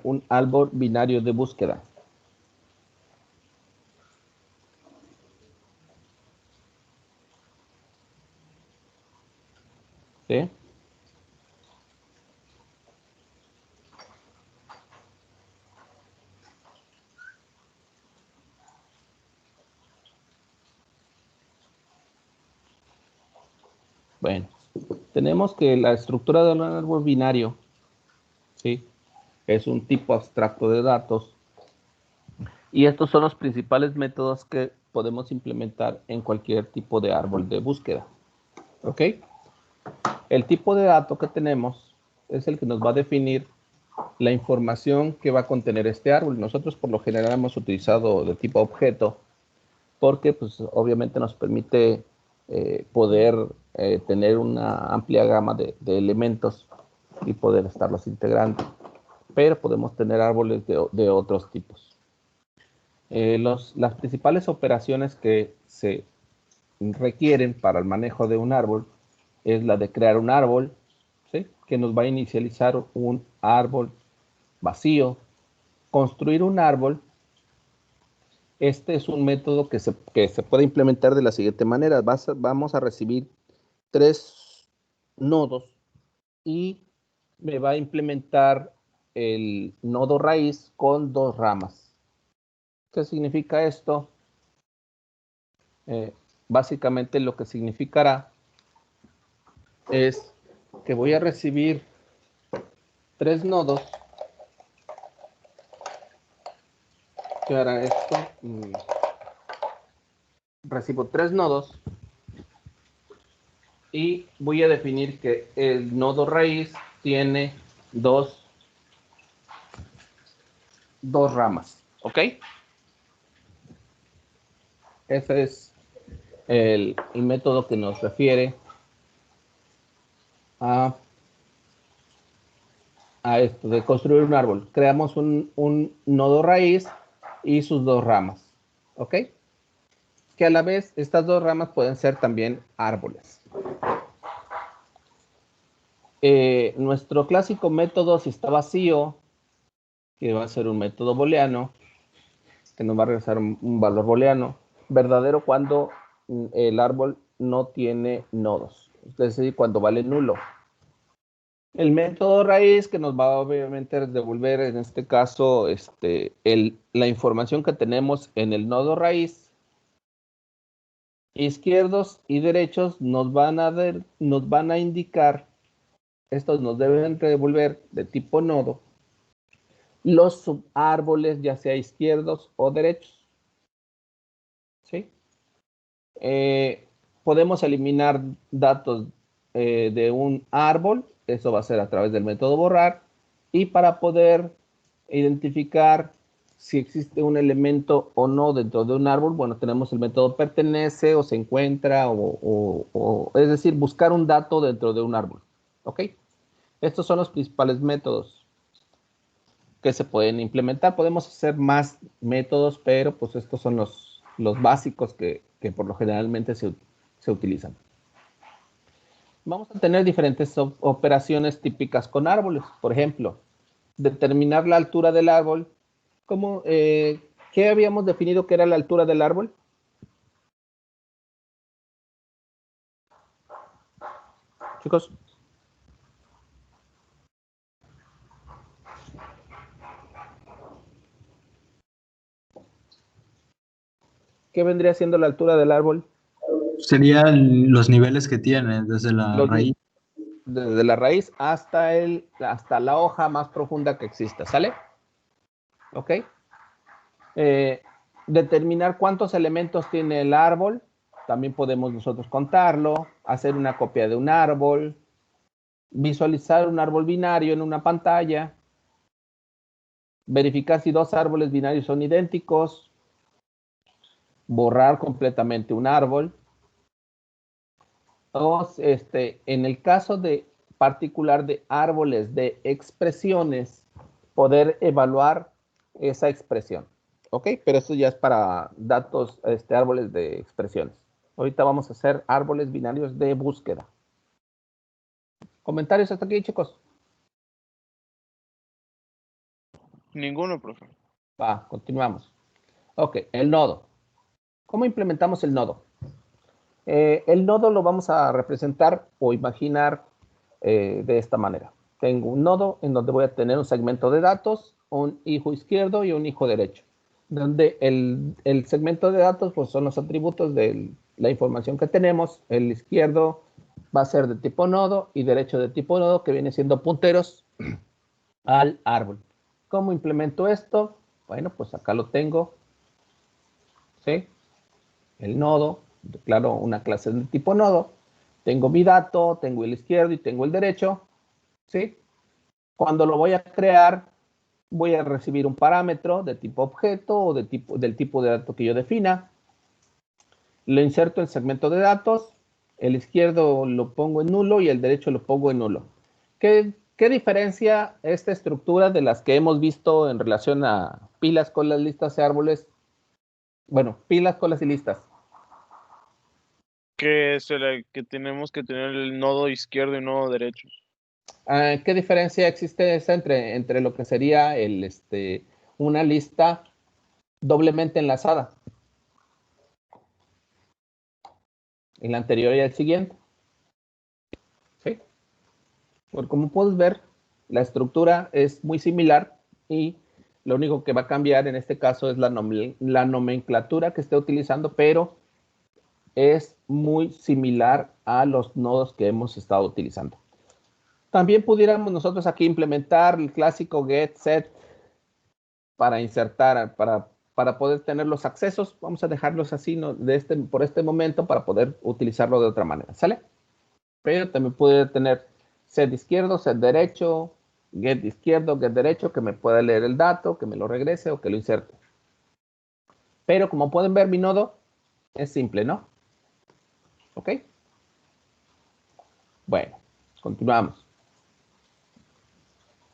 un árbol binario de búsqueda. ¿Sí? Bueno, tenemos que la estructura de un árbol binario, ¿sí?, es un tipo abstracto de datos. Y estos son los principales métodos que podemos implementar en cualquier tipo de árbol de búsqueda. ¿Ok? El tipo de dato que tenemos es el que nos va a definir la información que va a contener este árbol. Nosotros por lo general hemos utilizado de tipo objeto porque pues obviamente nos permite poder tener una amplia gama de elementos y poder estarlos integrando. Pero podemos tener árboles de otros tipos. Las principales operaciones que se requieren para el manejo de un árbol es la de crear un árbol, ¿sí?, que nos va a inicializar un árbol vacío. Construir un árbol, este es un método que se puede implementar de la siguiente manera. Vamos a recibir 3 nodos y me va a implementar el nodo raíz con 2 ramas. ¿Qué significa esto? Básicamente lo que significará es que voy a recibir 3 nodos. ¿Qué hará esto? Recibo 3 nodos y voy a definir que el nodo raíz tiene dos ramas. ¿Ok? Ese es el método que nos refiere a esto de construir un árbol. Creamos un nodo raíz y sus 2 ramas. ¿Ok? Que a la vez estas 2 ramas pueden ser también árboles. Nuestro clásico método, si está vacío, que va a ser un método booleano, que nos va a regresar un valor booleano, verdadero cuando el árbol no tiene nodos, es decir, cuando vale nulo. El método raíz, que nos va obviamente a devolver en este caso la información que tenemos en el nodo raíz. Izquierdos y derechos nos van a indicar, estos nos deben devolver de tipo nodo, los subárboles, ya sea izquierdos o derechos. ¿Sí? Podemos eliminar datos de un árbol, eso va a ser a través del método borrar, y para poder identificar si existe un elemento o no dentro de un árbol, bueno, tenemos el método pertenece o se encuentra, es decir, buscar un dato dentro de un árbol. ¿Ok? Estos son los principales métodos que se pueden implementar. Podemos hacer más métodos, pero pues estos son los básicos que por lo generalmente se utilizan. Vamos a tener diferentes operaciones típicas con árboles. Por ejemplo, determinar la altura del árbol. ¿Qué habíamos definido que era la altura del árbol? Chicos. ¿Qué vendría siendo la altura del árbol? Serían los niveles que tiene desde la raíz. Desde la raíz hasta la hoja más profunda que exista, ¿sale? ¿Ok? Determinar cuántos elementos tiene el árbol. También podemos nosotros contarlo, hacer una copia de un árbol, visualizar un árbol binario en una pantalla, verificar si 2 árboles binarios son idénticos, borrar completamente un árbol. O en el caso particular de árboles de expresiones, poder evaluar esa expresión. ¿Ok? Pero eso ya es para datos, árboles de expresiones. Ahorita vamos a hacer árboles binarios de búsqueda. ¿Comentarios hasta aquí, chicos? Ninguno, profe. Va, continuamos. Ok, el nodo. ¿Cómo implementamos el nodo? El nodo lo vamos a representar o imaginar de esta manera. Tengo un nodo en donde voy a tener un segmento de datos, un hijo izquierdo y un hijo derecho. Donde el segmento de datos pues, son los atributos de la información que tenemos. El izquierdo va a ser de tipo nodo y derecho de tipo nodo, que viene siendo punteros al árbol. ¿Cómo implemento esto? Bueno, pues acá lo tengo. ¿Sí? El nodo, declaro una clase de tipo nodo. Tengo mi dato, tengo el izquierdo y tengo el derecho. ¿Sí? Cuando lo voy a crear, voy a recibir un parámetro de tipo objeto o del tipo de dato que yo defina. Lo inserto en segmento de datos. El izquierdo lo pongo en nulo y el derecho lo pongo en nulo. ¿Qué diferencia esta estructura de las que hemos visto en relación a pilas, colas, listas y árboles? Bueno, pilas, colas y listas. Que tenemos que tener el nodo izquierdo y nodo derecho. ¿Qué diferencia existe esa entre lo que sería una lista doblemente enlazada? El anterior y el siguiente. ¿Sí? Porque como puedes ver, la estructura es muy similar y lo único que va a cambiar en este caso es la nomenclatura que esté utilizando, pero es muy similar a los nodos que hemos estado utilizando. También pudiéramos nosotros aquí implementar el clásico get, set para insertar, para poder tener los accesos. Vamos a dejarlos así ¿no? por este momento para poder utilizarlo de otra manera, ¿sale? Pero también puede tener set izquierdo, set derecho, get izquierdo, get derecho, que me pueda leer el dato, que me lo regrese o que lo inserte. Pero como pueden ver, mi nodo es simple, ¿no? ¿Ok? Bueno, continuamos.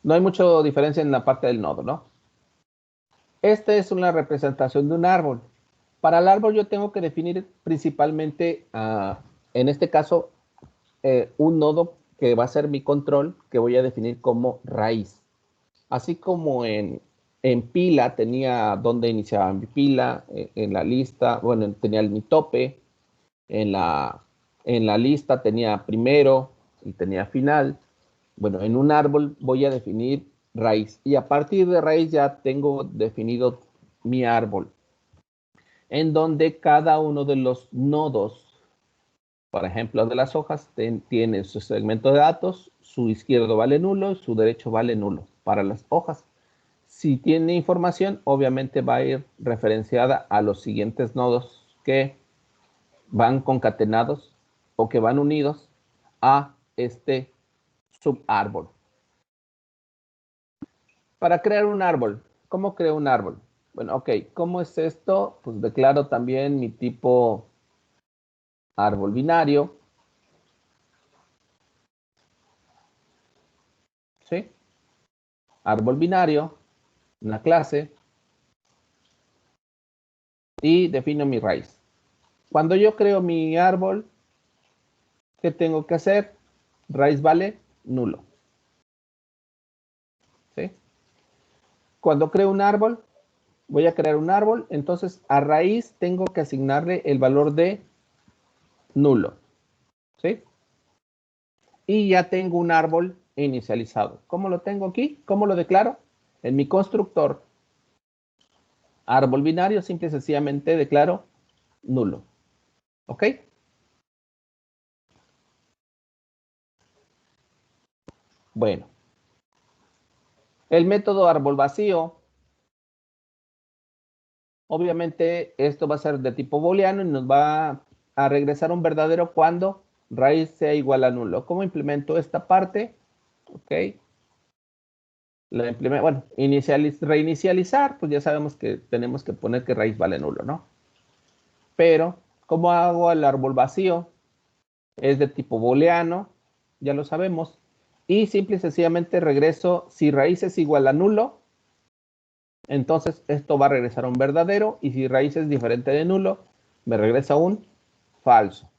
No hay mucha diferencia en la parte del nodo, ¿no? Esta es una representación de un árbol. Para el árbol yo tengo que definir principalmente, en este caso, un nodo que va a ser mi control, que voy a definir como raíz. Así como en pila tenía donde iniciaba mi pila, en la lista, bueno, tenía mi tope, en la lista tenía primero y tenía final. Bueno, en un árbol voy a definir raíz y a partir de raíz ya tengo definido mi árbol, en donde cada uno de los nodos, por ejemplo, de las hojas, tiene su segmento de datos, su izquierdo vale nulo y su derecho vale nulo para las hojas. Si tiene información, obviamente va a ir referenciada a los siguientes nodos que van concatenados o que van unidos a este subárbol. Para crear un árbol, ¿cómo creo un árbol? Bueno, ok, ¿cómo es esto? Pues declaro también mi tipo árbol binario, ¿sí? Árbol binario, una clase, y defino mi raíz. Cuando yo creo mi árbol, ¿qué tengo que hacer? Raíz vale nulo, ¿sí? Cuando creo un árbol, voy a crear un árbol, entonces a raíz tengo que asignarle el valor de nulo, ¿sí? Y ya tengo un árbol inicializado. ¿Cómo lo tengo aquí? ¿Cómo lo declaro? En mi constructor árbol binario, simple y sencillamente declaro nulo, ¿ok? Bueno, el método árbol vacío, obviamente esto va a ser de tipo booleano y nos va a regresar un verdadero cuando raíz sea igual a nulo. ¿Cómo implemento esta parte? Ok. Bueno, reinicializar, pues ya sabemos que tenemos que poner que raíz vale nulo, ¿no? Pero, ¿cómo hago el árbol vacío? Es de tipo booleano, ya lo sabemos. Y simple y sencillamente regreso, si raíz es igual a nulo, entonces esto va a regresar a un verdadero. Y si raíz es diferente de nulo, me regresa un falso.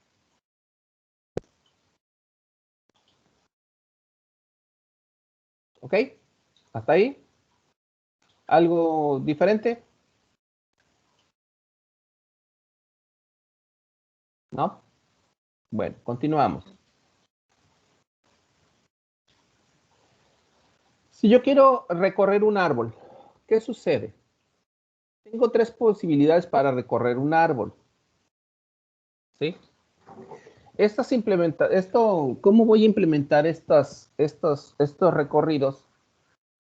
¿Ok? ¿Hasta ahí? ¿Algo diferente? ¿No? Bueno, continuamos. Si yo quiero recorrer un árbol, ¿qué sucede? Tengo tres posibilidades para recorrer un árbol. ¿Sí? ¿Cómo voy a implementar estos recorridos?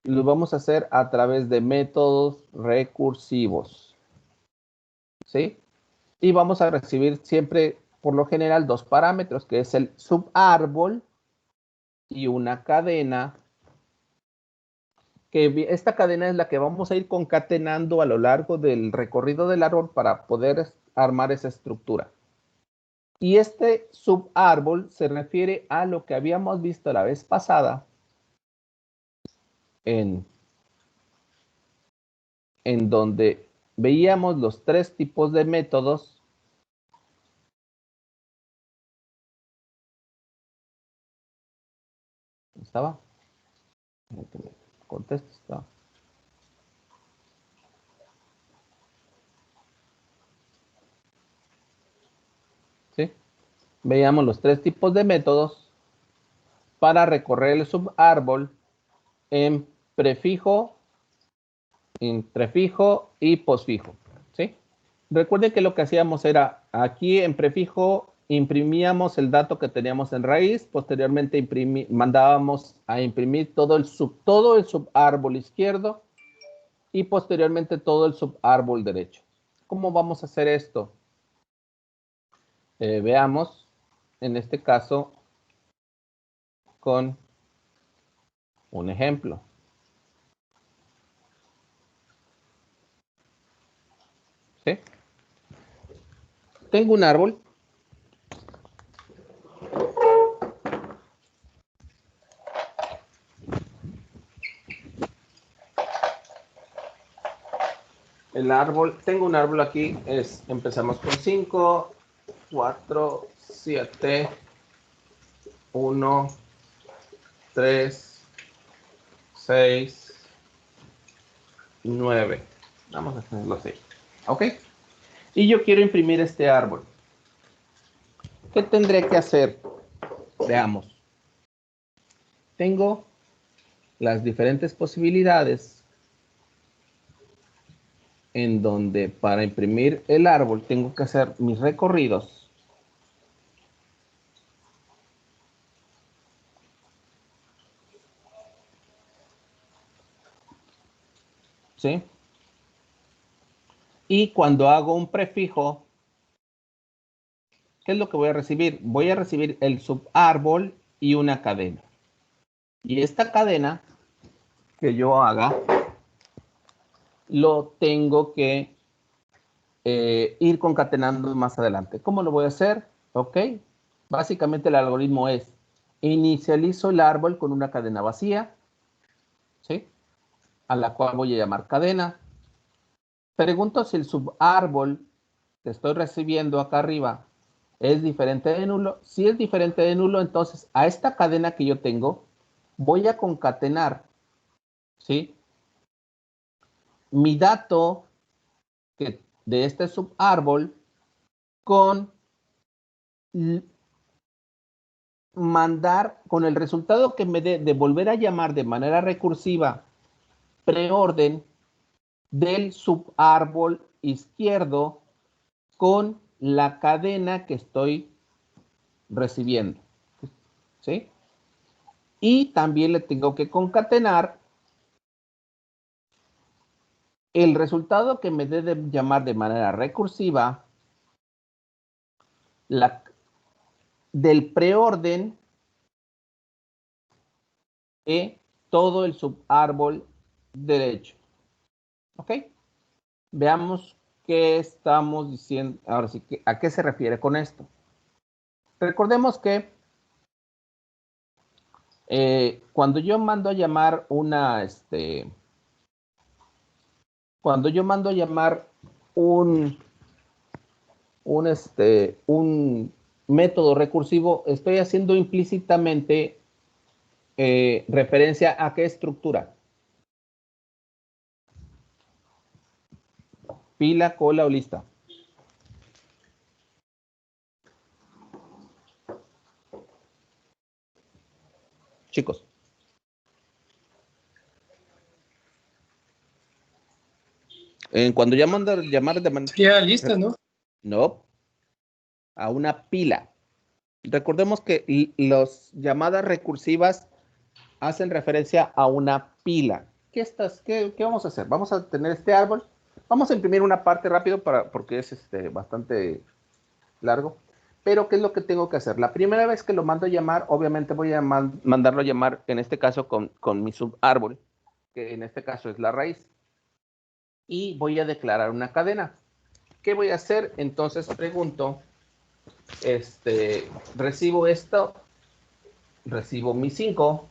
Los vamos a hacer a través de métodos recursivos. ¿Sí? Y vamos a recibir siempre, por lo general, dos parámetros, que es el subárbol y una cadena. Que esta cadena es la que vamos a ir concatenando a lo largo del recorrido del árbol para poder armar esa estructura. Y este subárbol se refiere a lo que habíamos visto la vez pasada en donde veíamos los tres tipos de métodos. ¿Estaba? Contesto, estaba. ¿Sí? Veíamos los tres tipos de métodos para recorrer el subárbol en prefijo, prefijo y posfijo. ¿Sí? Recuerden que lo que hacíamos era, aquí en prefijo imprimíamos el dato que teníamos en raíz, posteriormente mandábamos a imprimir todo el subárbol izquierdo y posteriormente todo el subárbol derecho. ¿Cómo vamos a hacer esto? Veamos, en este caso, con un ejemplo. ¿Sí? Tengo un árbol. Tengo un árbol aquí, empezamos con 5, 4, 7, 1, 3, 6, 9. Vamos a hacerlo así. ¿Ok? Y yo quiero imprimir este árbol. ¿Qué tendré que hacer? Veamos. Tengo las diferentes posibilidades en donde para imprimir el árbol tengo que hacer mis recorridos. ¿Sí? Y cuando hago un prefijo, ¿qué es lo que voy a recibir? Voy a recibir el subárbol y una cadena. Y esta cadena que yo haga, lo tengo que ir concatenando más adelante. ¿Cómo lo voy a hacer? Ok. Básicamente el algoritmo es, inicializo el árbol con una cadena vacía, ¿sí? A la cual voy a llamar cadena. Pregunto si el subárbol que estoy recibiendo acá arriba es diferente de nulo. Si es diferente de nulo, entonces a esta cadena que yo tengo voy a concatenar, ¿sí? Mi dato de este subárbol con con el resultado que me dé de volver a llamar de manera recursiva preorden del subárbol izquierdo con la cadena que estoy recibiendo. ¿Sí? Y también le tengo que concatenar el resultado que me dé de llamar de manera recursiva del preorden de todo el subárbol derecho. ¿Ok? Veamos qué estamos diciendo. Ahora sí, ¿a qué se refiere con esto? Recordemos que cuando yo mando a llamar cuando yo mando a llamar un método recursivo, estoy haciendo implícitamente referencia a qué estructura. Pila, cola o lista. Chicos. Cuando llaman de llamar de manera... Sería lista, ¿no? No. A una pila. Recordemos que las llamadas recursivas hacen referencia a una pila. ¿Qué vamos a hacer? Vamos a tener este árbol. Vamos a imprimir una parte rápido porque es bastante largo. Pero ¿qué es lo que tengo que hacer? La primera vez que lo mando a llamar, obviamente voy a mandarlo a llamar, en este caso con mi subárbol, que en este caso es la raíz. Y voy a declarar una cadena. ¿Qué voy a hacer? Entonces pregunto, recibo esto, recibo mi 5,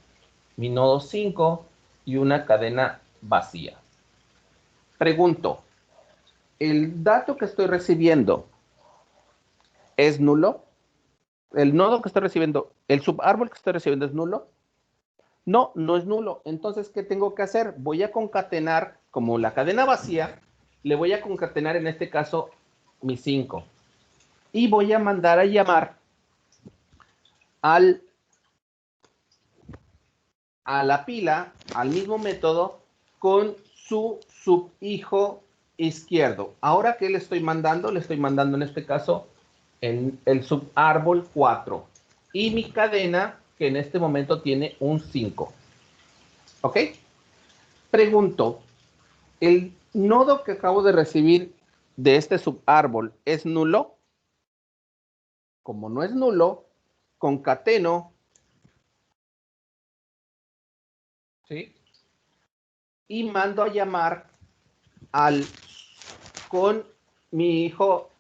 mi nodo 5 y una cadena vacía. Pregunto, ¿el dato que estoy recibiendo es nulo? ¿El nodo que estoy recibiendo, el subárbol que estoy recibiendo es nulo? No, no es nulo. Entonces, ¿qué tengo que hacer? Voy a concatenar, como la cadena vacía, le voy a concatenar en este caso mi 5. Y voy a mandar a llamar a la pila, al mismo método, con su subhijo izquierdo. Ahora, ¿qué le estoy mandando? Le estoy mandando en este caso en el subárbol 4. Y mi cadena, que en este momento tiene un 5. ¿Ok? Pregunto, ¿el nodo que acabo de recibir de este subárbol es nulo? Como no es nulo, concateno, ¿sí? Y mando a llamar con mi hijo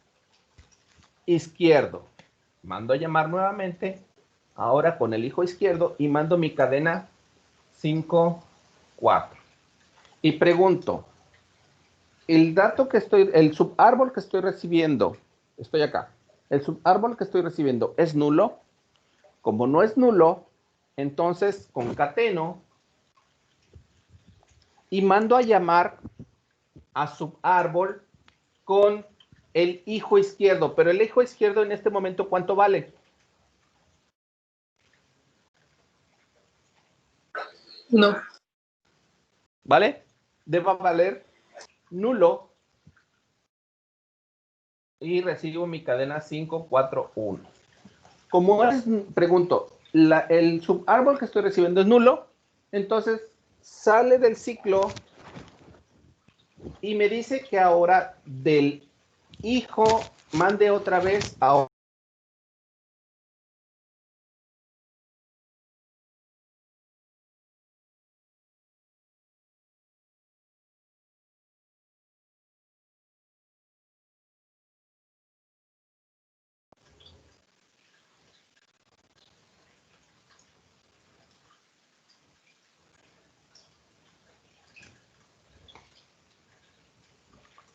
izquierdo. Mando a llamar nuevamente, ahora con el hijo izquierdo, y mando mi cadena 5, 4. Y pregunto, el subárbol que estoy recibiendo, estoy acá, el subárbol que estoy recibiendo es nulo. Como no es nulo, entonces concateno y mando a llamar a subárbol con el hijo izquierdo. Pero el hijo izquierdo en este momento, ¿cuánto vale? No. ¿Vale? Debe valer nulo. Y recibo mi cadena 5, 4, 1. Como es, pregunto, el subárbol que estoy recibiendo es nulo, entonces sale del ciclo y me dice que ahora del hijo mande otra vez a...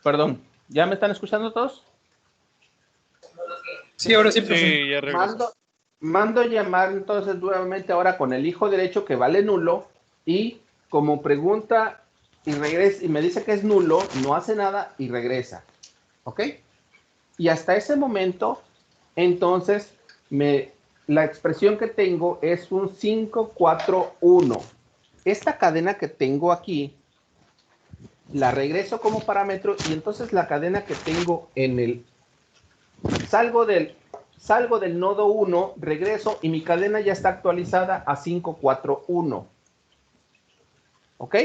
Perdón, ¿ya me están escuchando todos? Sí, ahora sí, profe. Sí, ya regresó. Mando llamar entonces nuevamente ahora con el hijo derecho que vale nulo y como pregunta y regresa y me dice que es nulo, no hace nada y regresa. ¿Ok? Y hasta ese momento, entonces, la expresión que tengo es un 5, 4, 1. Esta cadena que tengo aquí, la regreso como parámetro y entonces la cadena que tengo salgo del nodo 1, regreso y mi cadena ya está actualizada a 5, 4, 1. ¿Ok?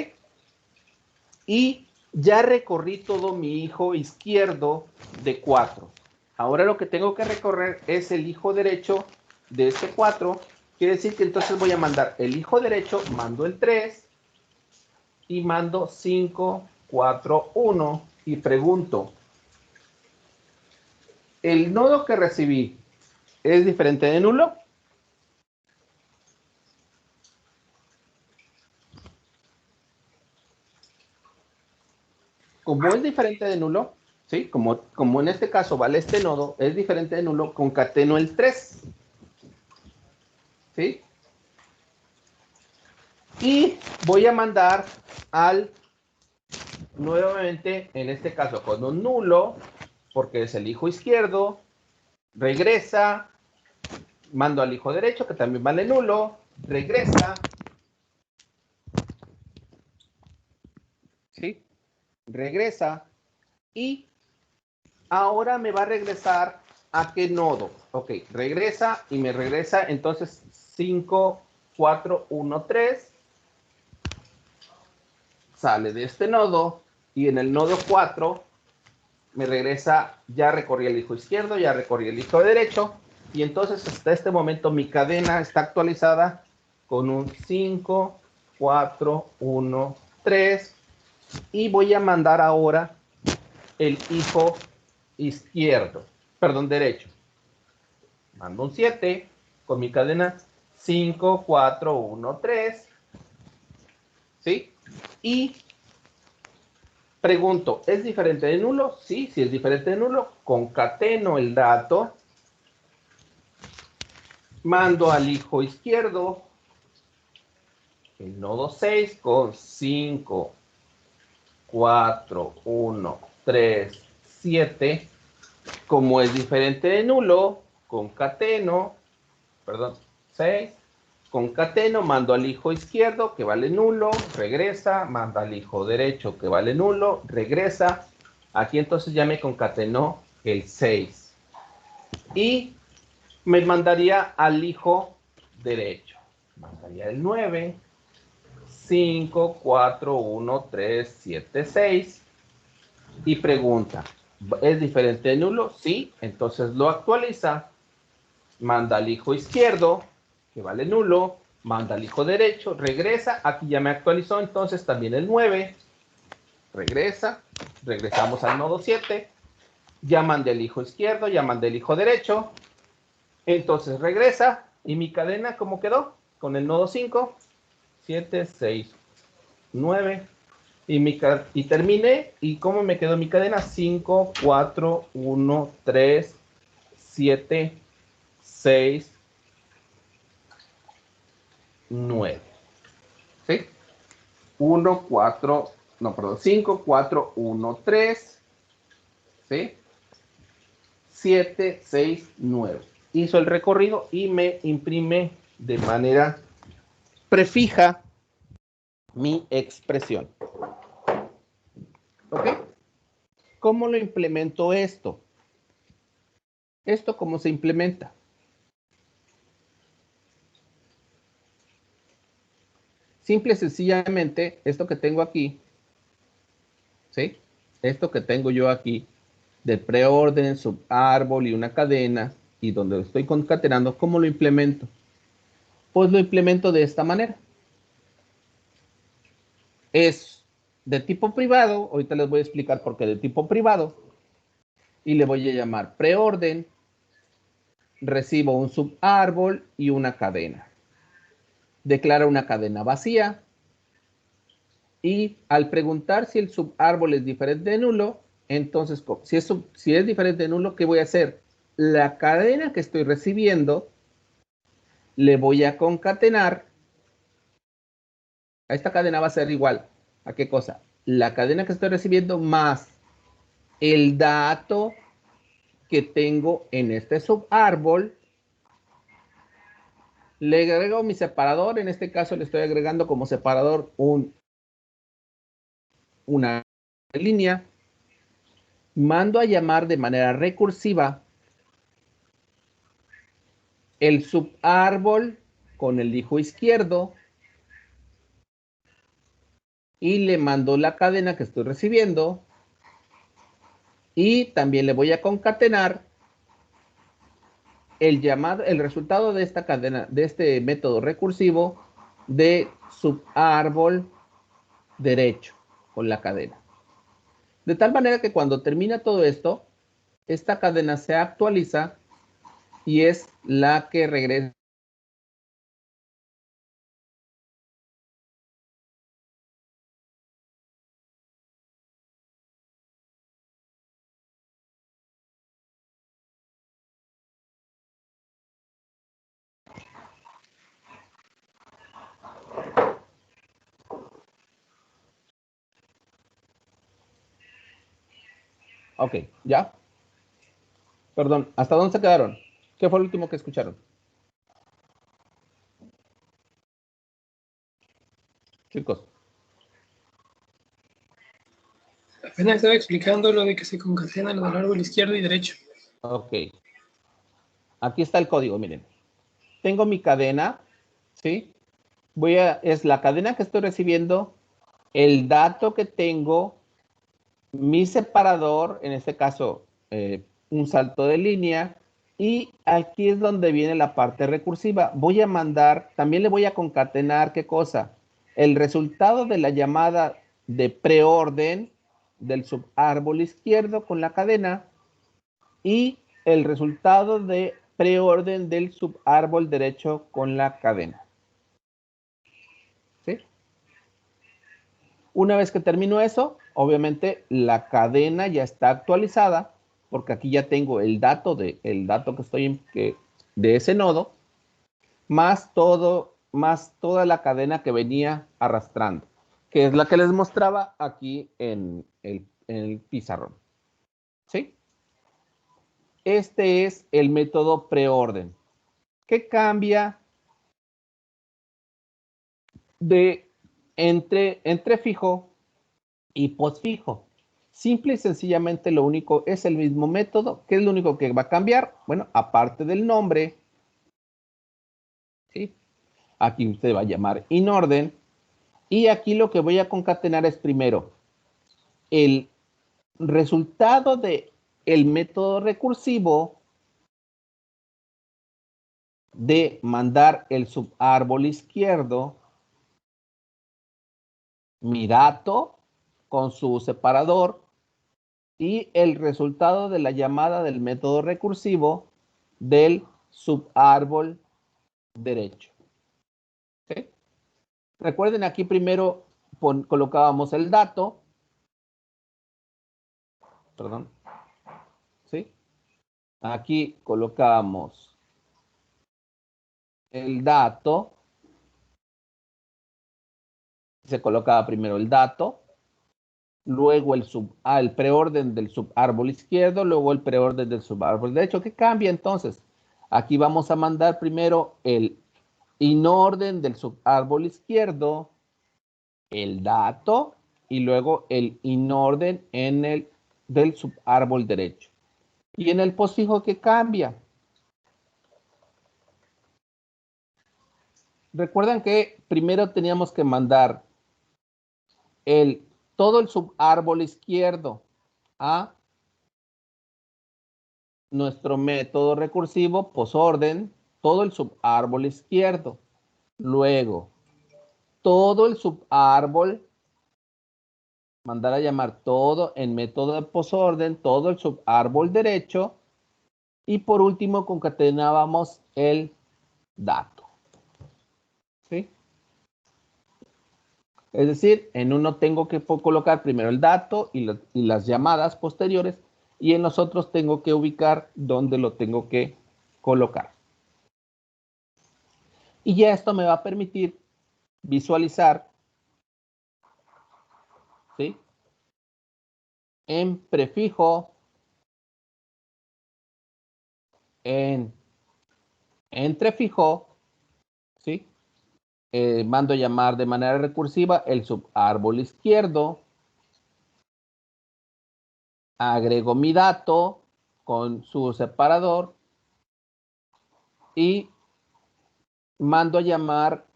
Y ya recorrí todo mi hijo izquierdo de 4. Ahora lo que tengo que recorrer es el hijo derecho de este 4. Quiere decir que entonces voy a mandar el hijo derecho, mando el 3 y mando 5, 4, 1 y pregunto, ¿el nodo que recibí es diferente de nulo? Como es diferente de nulo, ¿sí? Como en este caso vale este nodo, es diferente de nulo, concateno el 3. ¿Sí? Y voy a mandar al nuevamente, en este caso, con un nulo, porque es el hijo izquierdo, regresa, mando al hijo derecho, que también vale nulo, regresa, ¿sí? Regresa, y ahora me va a regresar a qué nodo. Ok, regresa y me regresa entonces 5, 4, 1, 3. Sale de este nodo y en el nodo 4 me regresa, ya recorrí el hijo izquierdo, ya recorrí el hijo derecho, y entonces hasta este momento mi cadena está actualizada con un 5, 4, 1, 3, y voy a mandar ahora el hijo izquierdo, perdón, derecho. Mando un 7 con mi cadena 5, 4, 1, 3, ¿sí? Y pregunto, ¿es diferente de nulo? Sí, sí es diferente de nulo. Concateno el dato, mando al hijo izquierdo el nodo 6 con 5, 4, 1, 3, 7. Como es diferente de nulo, concateno, perdón, 6, concateno, mando al hijo izquierdo que vale nulo, regresa, mando al hijo derecho que vale nulo, regresa. Aquí entonces ya me concatenó el 6. Y me mandaría al hijo derecho. Mandaría el 9, 5, 4, 1, 3, 7, 6. Y pregunta, ¿es diferente de nulo? Sí, entonces lo actualiza. Manda al hijo izquierdo, que vale nulo. Manda al hijo derecho, regresa. Aquí ya me actualizó, entonces también el 9. Regresa. Regresamos al nodo 7. Ya mandé el hijo izquierdo, ya mandé el hijo derecho. Entonces regresa. ¿Y mi cadena cómo quedó? Con el nodo 5, 7, 6, 9. Y terminé. ¿Y cómo me quedó mi cadena? 5, 4, 1, 3, 7, 6, 9. ¿Sí? 1, 4, no, perdón, 5, 4, 1, 3, ¿sí? 7, 6, 9. Hizo el recorrido y me imprime de manera prefija mi expresión. ¿Ok? ¿Cómo lo implemento esto? ¿Esto cómo se implementa? Simple y sencillamente, esto que tengo aquí, ¿sí? Esto que tengo yo aquí, de preorden, subárbol y una cadena, y donde lo estoy concatenando, ¿cómo lo implemento? Pues lo implemento de esta manera. Es de tipo privado, ahorita les voy a explicar por qué de tipo privado, y le voy a llamar preorden, recibo un subárbol y una cadena. Declara una cadena vacía, y al preguntar si el subárbol es diferente de nulo, entonces si es diferente de nulo, ¿qué voy a hacer? La cadena que estoy recibiendo le voy a concatenar. A esta cadena va a ser igual. ¿A qué cosa? La cadena que estoy recibiendo más el dato que tengo en este subárbol. Le agrego mi separador. En este caso le estoy agregando como separador una línea. Mando a llamar de manera recursiva el subárbol con el hijo izquierdo y le mando la cadena que estoy recibiendo, y también le voy a concatenar el resultado de esta cadena, de este método recursivo de subárbol derecho con la cadena. De tal manera que cuando termina todo esto, esta cadena se actualiza y es la que regresa. Ok, ¿ya? Perdón, ¿hasta dónde se quedaron? ¿Qué fue el último que escucharon? Chicos. Apenas estaba explicando lo de que se concatena lo del árbol izquierdo y derecho. Ok. Aquí está el código, miren. Tengo mi cadena, ¿sí? Es la cadena que estoy recibiendo, el dato que tengo, mi separador, en este caso, un salto de línea, y aquí es donde viene la parte recursiva. Voy a mandar, también le voy a concatenar, ¿qué cosa? El resultado de la llamada de preorden del subárbol izquierdo con la cadena y el resultado de preorden del subárbol derecho con la cadena. ¿Sí? Una vez que termino eso, obviamente la cadena ya está actualizada porque aquí ya tengo el dato que estoy de ese nodo más toda la cadena que venía arrastrando, que es la que les mostraba aquí en el pizarrón. ¿Sí? Este es el método preorden. ¿Qué cambia de entre fijo y postfijo? Simple y sencillamente lo único es el mismo método. ¿Qué es lo único que va a cambiar? Bueno, aparte del nombre, ¿sí? Aquí usted va a llamar inorden. Y aquí lo que voy a concatenar es primero el resultado de el método recursivo de mandar el subárbol izquierdo, mi dato con su separador, y el resultado de la llamada del método recursivo del subárbol derecho. ¿Sí? Recuerden, aquí primero colocábamos el dato, perdón, ¿sí? Aquí colocábamos el dato, se colocaba primero el dato, luego el preorden del subárbol izquierdo, luego el preorden del subárbol derecho. ¿Qué cambia entonces? Aquí vamos a mandar primero el inorden del subárbol izquierdo, el dato y luego el inorden del subárbol derecho. Y en el postfijo, ¿qué cambia? Recuerdan que primero teníamos que mandar todo el subárbol izquierdo a nuestro método recursivo posorden, todo el subárbol izquierdo. Luego, todo el subárbol, mandar a llamar todo en método de posorden, todo el subárbol derecho. Y por último, concatenábamos el dato. ¿Sí? Es decir, en uno tengo que colocar primero el dato y las llamadas posteriores, y en los otros tengo que ubicar dónde lo tengo que colocar. Y ya esto me va a permitir visualizar, ¿sí? En prefijo, en entrefijo, ¿sí? Mando llamar de manera recursiva el subárbol izquierdo, agrego mi dato con su separador y mando a llamar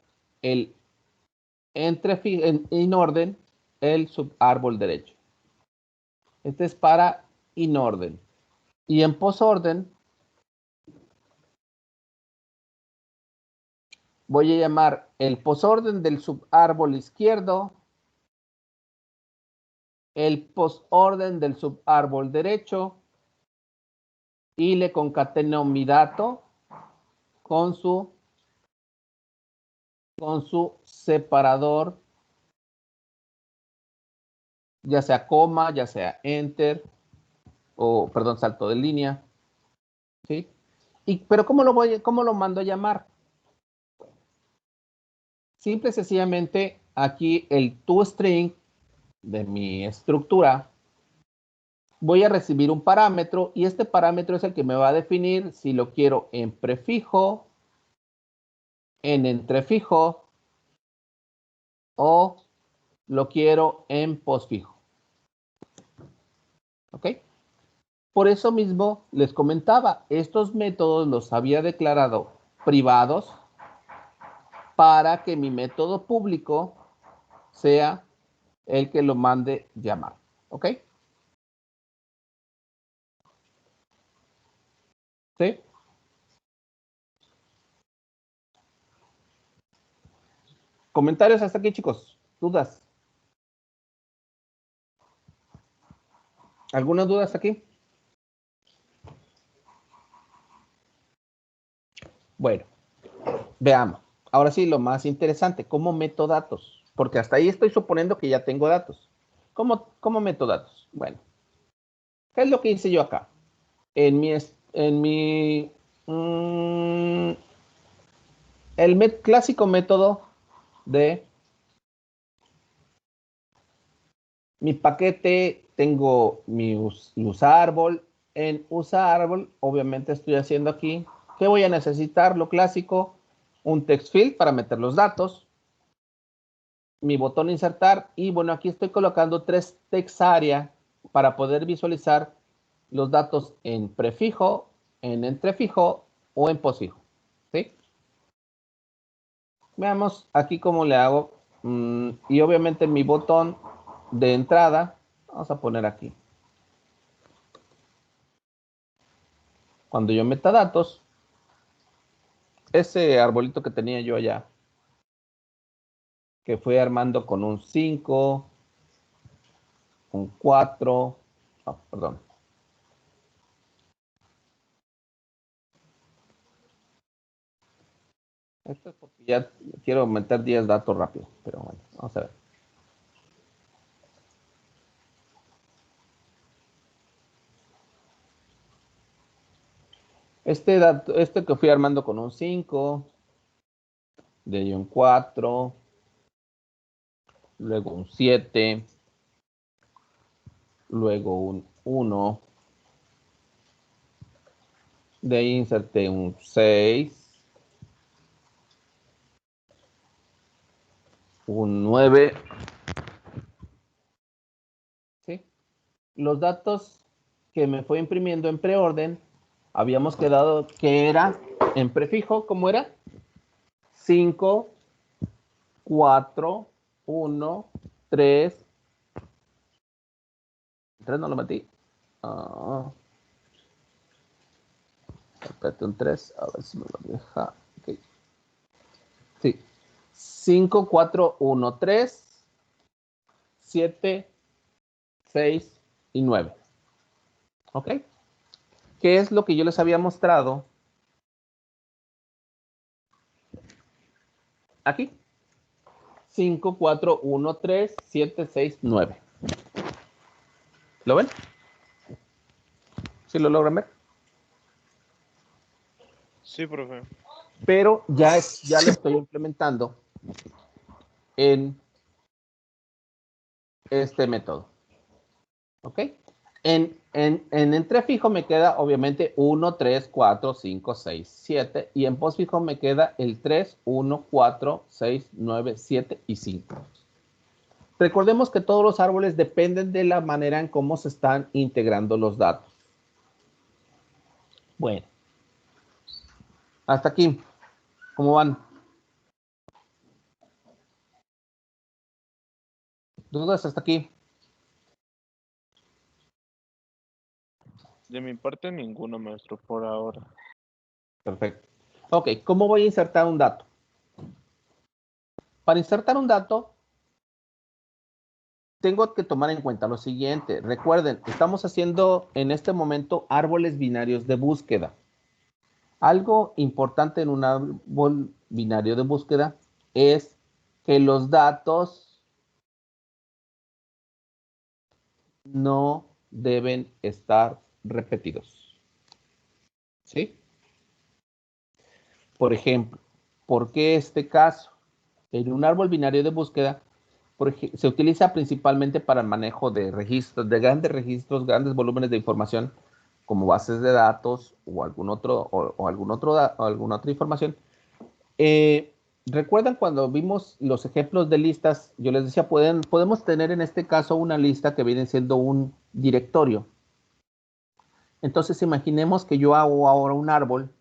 el en orden el subárbol derecho. Este es para inorden. Y en posorden voy a llamar el posorden del subárbol izquierdo, el posorden del subárbol derecho, y le concateno mi dato con su separador, ya sea coma, ya sea enter, o perdón, salto de línea, ¿sí? Pero ¿cómo lo mando a llamar? Simple y sencillamente, aquí el toString de mi estructura voy a recibir un parámetro y este parámetro es el que me va a definir si lo quiero en prefijo, en entrefijo o lo quiero en postfijo. ¿Ok? Por eso mismo les comentaba, estos métodos los había declarado privados para que mi método público sea el que lo mande llamar. ¿Ok? ¿Sí? ¿Comentarios hasta aquí, chicos? ¿Dudas? ¿Alguna duda hasta aquí? Bueno, veamos. Ahora sí, lo más interesante, ¿cómo meto datos? Porque hasta ahí estoy suponiendo que ya tengo datos. ¿Cómo meto datos? Bueno, ¿qué es lo que hice yo acá? Mm, el clásico método de mi paquete, tengo mi usa árbol. En usa árbol, obviamente estoy haciendo aquí, ¿qué voy a necesitar? Lo clásico, un text field para meter los datos, mi botón insertar y bueno, aquí estoy colocando 3 text area para poder visualizar los datos en prefijo, en entrefijo o en postfijo. ¿Sí? Veamos aquí cómo le hago. Y obviamente mi botón de entrada, vamos a poner aquí. Cuando yo meta datos, ese arbolito que tenía yo allá, que fue armando con un 5, un 4, perdón. Esto es porque ya quiero meter 10 datos rápido, pero bueno, vamos a ver. Este que fui armando con un 5, de ahí un 4, luego un 7, luego un 1, de ahí inserté un 6, un 9. ¿Sí? Los datos que me fue imprimiendo en preorden, habíamos quedado que era en prefijo, ¿cómo era? 5, 4, 1, 3. 3 no lo metí. Espérate, un 3, a ver si me lo deja. Okay. Sí. 5, 4, 1, 3, 7, 6 y 9. ¿Ok? ¿Qué es lo que yo les había mostrado? Aquí. 5, 4, 1, 3, 7, 6, 9. ¿Lo ven? ¿Sí lo logran ver? Sí, profe. Pero ya lo estoy implementando en este método. ¿Ok? En entrefijo me queda obviamente 1, 3, 4, 5, 6, 7. Y en postfijo me queda el 3, 1, 4, 6, 9, 7 y 5. Recordemos que todos los árboles dependen de la manera en cómo se están integrando los datos. Bueno, hasta aquí. ¿Cómo van? ¿Dudas hasta aquí? De mi parte, ninguno, maestro, por ahora. Perfecto. Ok, ¿cómo voy a insertar un dato? Para insertar un dato, tengo que tomar en cuenta lo siguiente. Recuerden, estamos haciendo en este momento árboles binarios de búsqueda. Algo importante en un árbol binario de búsqueda es que los datos no deben estar repetidos. ¿Sí? Por ejemplo, ¿por qué este caso? En un árbol binario de búsqueda, Se utiliza principalmente para el manejo de registros, grandes volúmenes de información, como bases de datos o alguna otra información. ¿Recuerdan cuando vimos los ejemplos de listas? Yo les decía, podemos tener en este caso una lista que viene siendo un directorio. Entonces, imaginemos que yo hago ahora un árbol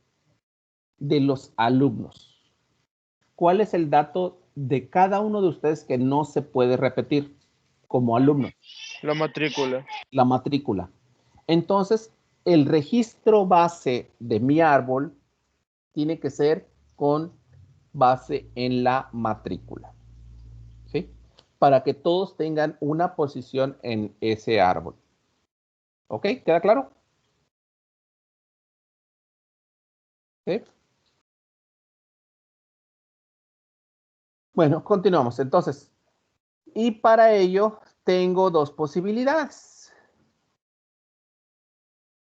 de los alumnos. ¿Cuál es el dato de cada uno de ustedes que no se puede repetir como alumno? La matrícula. La matrícula. Entonces, el registro base de mi árbol tiene que ser con base en la matrícula. ¿Sí? Para que todos tengan una posición en ese árbol. ¿Ok? ¿Queda claro? ¿Sí? Bueno, continuamos. Entonces, y para ello tengo dos posibilidades.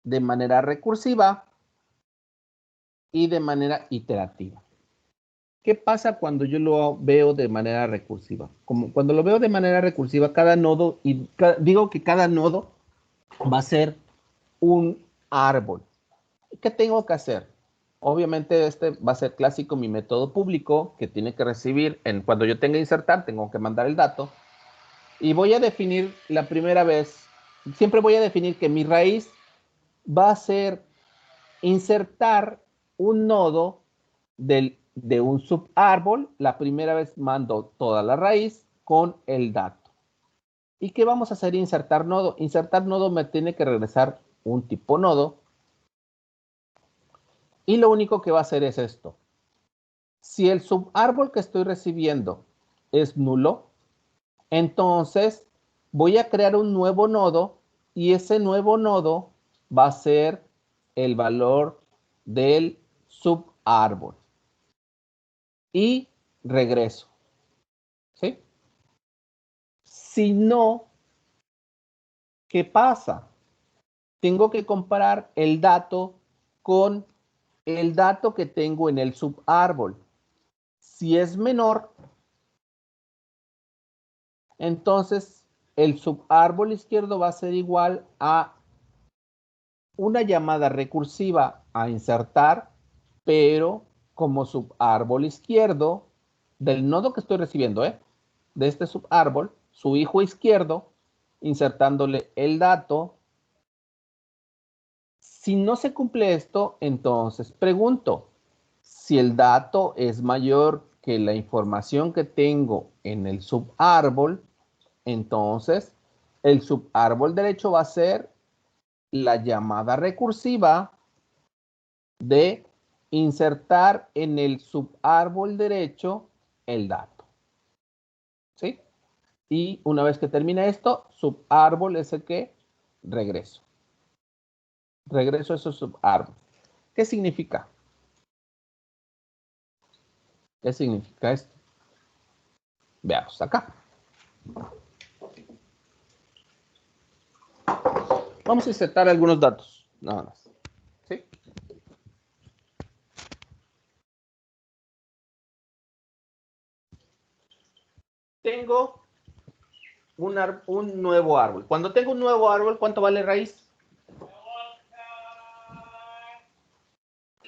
De manera recursiva y de manera iterativa. ¿Qué pasa cuando yo lo veo de manera recursiva? Como cuando lo veo de manera recursiva, cada nodo, digo que cada nodo va a ser un árbol. ¿Qué tengo que hacer? Obviamente este va a ser clásico mi método público que tiene que recibir, cuando yo tenga que insertar, tengo que mandar el dato. Y voy a definir la primera vez, siempre voy a definir que mi raíz va a ser insertar un nodo de un subárbol. La primera vez mando toda la raíz con el dato. ¿Y qué vamos a hacer? Insertar nodo. Insertar nodo me tiene que regresar un tipo nodo. Y lo único que va a hacer es esto. Si el subárbol que estoy recibiendo es nulo, entonces voy a crear un nuevo nodo y ese nuevo nodo va a ser el valor del subárbol. Y regreso. ¿Sí? Si no, ¿qué pasa? Tengo que comparar el dato con el dato que tengo en el subárbol. Si es menor, entonces el subárbol izquierdo va a ser igual a una llamada recursiva a insertar, pero como subárbol izquierdo del nodo que estoy recibiendo, de este subárbol, su hijo izquierdo, insertándole el dato. Si no se cumple esto, entonces pregunto, si el dato es mayor que la información que tengo en el subárbol, entonces el subárbol derecho va a ser la llamada recursiva de insertar en el subárbol derecho el dato. ¿Sí? Y una vez que termina esto, subárbol es el que regreso. Regreso a ese subárbol. ¿Qué significa? ¿Qué significa esto? Veamos acá. Vamos a insertar algunos datos, nada más. ¿Sí? Tengo un nuevo árbol. Cuando tengo un nuevo árbol, ¿cuánto vale raíz?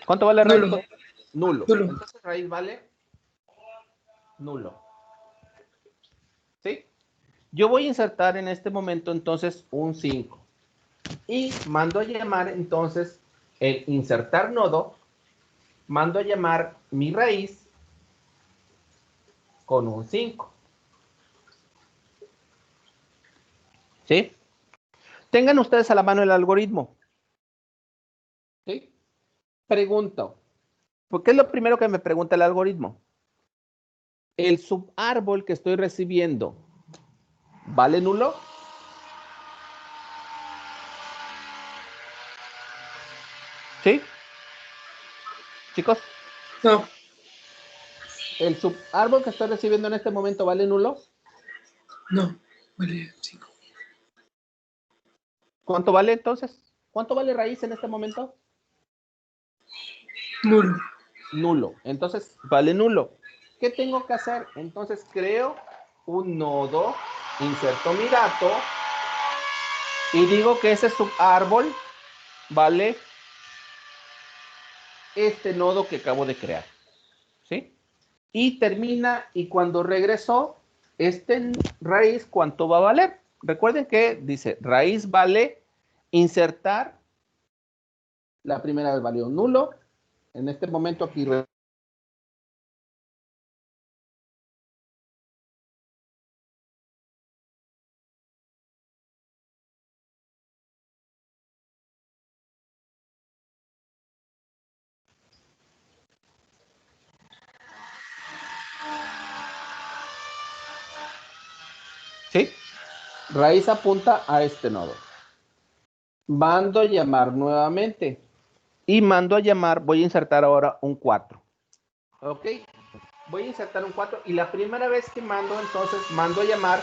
¿Cuánto vale raíz? Nulo. Nulo. Nulo. Entonces raíz vale nulo. ¿Sí? Yo voy a insertar en este momento entonces un 5. Y mando a llamar entonces el insertar nodo, mando a llamar mi raíz con un 5. ¿Sí? Tengan ustedes a la mano el algoritmo. ¿Sí? Pregunto. ¿Por qué es lo primero que me pregunta el algoritmo? ¿El subárbol que estoy recibiendo vale nulo? ¿Sí? Chicos, No, ¿el subárbol que estoy recibiendo en este momento vale nulo? no. Vale 5. ¿Cuánto vale entonces? ¿Cuánto vale raíz en este momento? Nulo. Nulo. Entonces, vale nulo. ¿Qué tengo que hacer? Entonces, creo un nodo, inserto mi dato y digo que ese subárbol vale este nodo que acabo de crear, ¿sí? Y termina, y cuando regresó, este raíz, ¿cuánto va a valer? Recuerden que dice, raíz vale insertar, la primera vez valió nulo, en este momento aquí ¿sí? Raíz apunta a este nodo. Mando a llamar nuevamente. Y mando a llamar, voy a insertar ahora un 4. ¿Ok? Voy a insertar un 4 y la primera vez que mando, entonces mando a llamar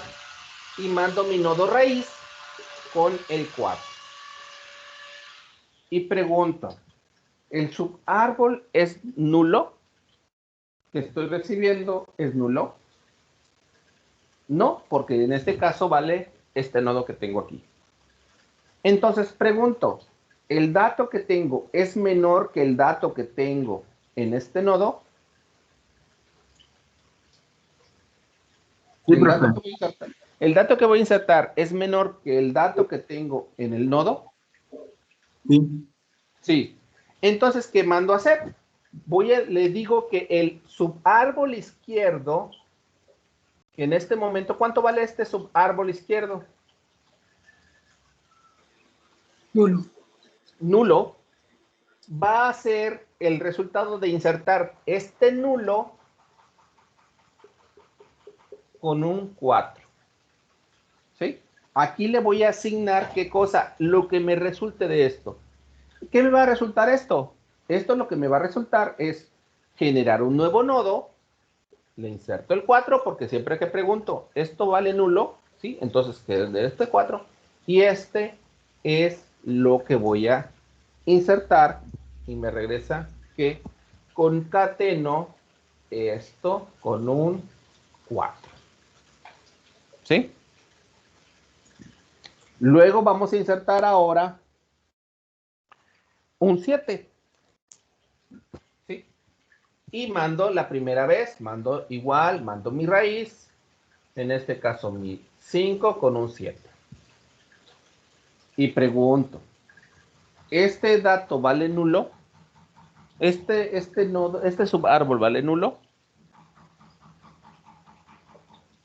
y mando mi nodo raíz con el 4. Y pregunto, ¿el subárbol es nulo? ¿Que estoy recibiendo es nulo? No, porque en este caso vale este nodo que tengo aquí. Entonces pregunto, ¿el dato que tengo es menor que el dato que tengo en este nodo? Sí, El dato profe. que voy a insertar, el dato que voy a insertar es menor que el dato que tengo en el nodo. Sí. Sí. Entonces, ¿qué mando a hacer? Le digo que el subárbol izquierdo, que en este momento, ¿cuánto vale este subárbol izquierdo? Nulo. Nulo. Va a ser el resultado de insertar este nulo con un 4. ¿Sí? Aquí le voy a asignar qué cosa, lo que me resulte de esto. ¿Qué me va a resultar esto? Esto lo que me va a resultar es generar un nuevo nodo, le inserto el 4 porque siempre que pregunto, ¿esto vale nulo? ¿Sí? Entonces, que es de este 4 y este es lo que voy a insertar y me regresa que concateno esto con un 4. ¿Sí? Luego vamos a insertar ahora un 7. ¿Sí? Y mando la primera vez, mando igual, mando mi raíz, en este caso mi 5 con un 7. Y pregunto, ¿este dato vale nulo? Nodo, este subárbol vale nulo?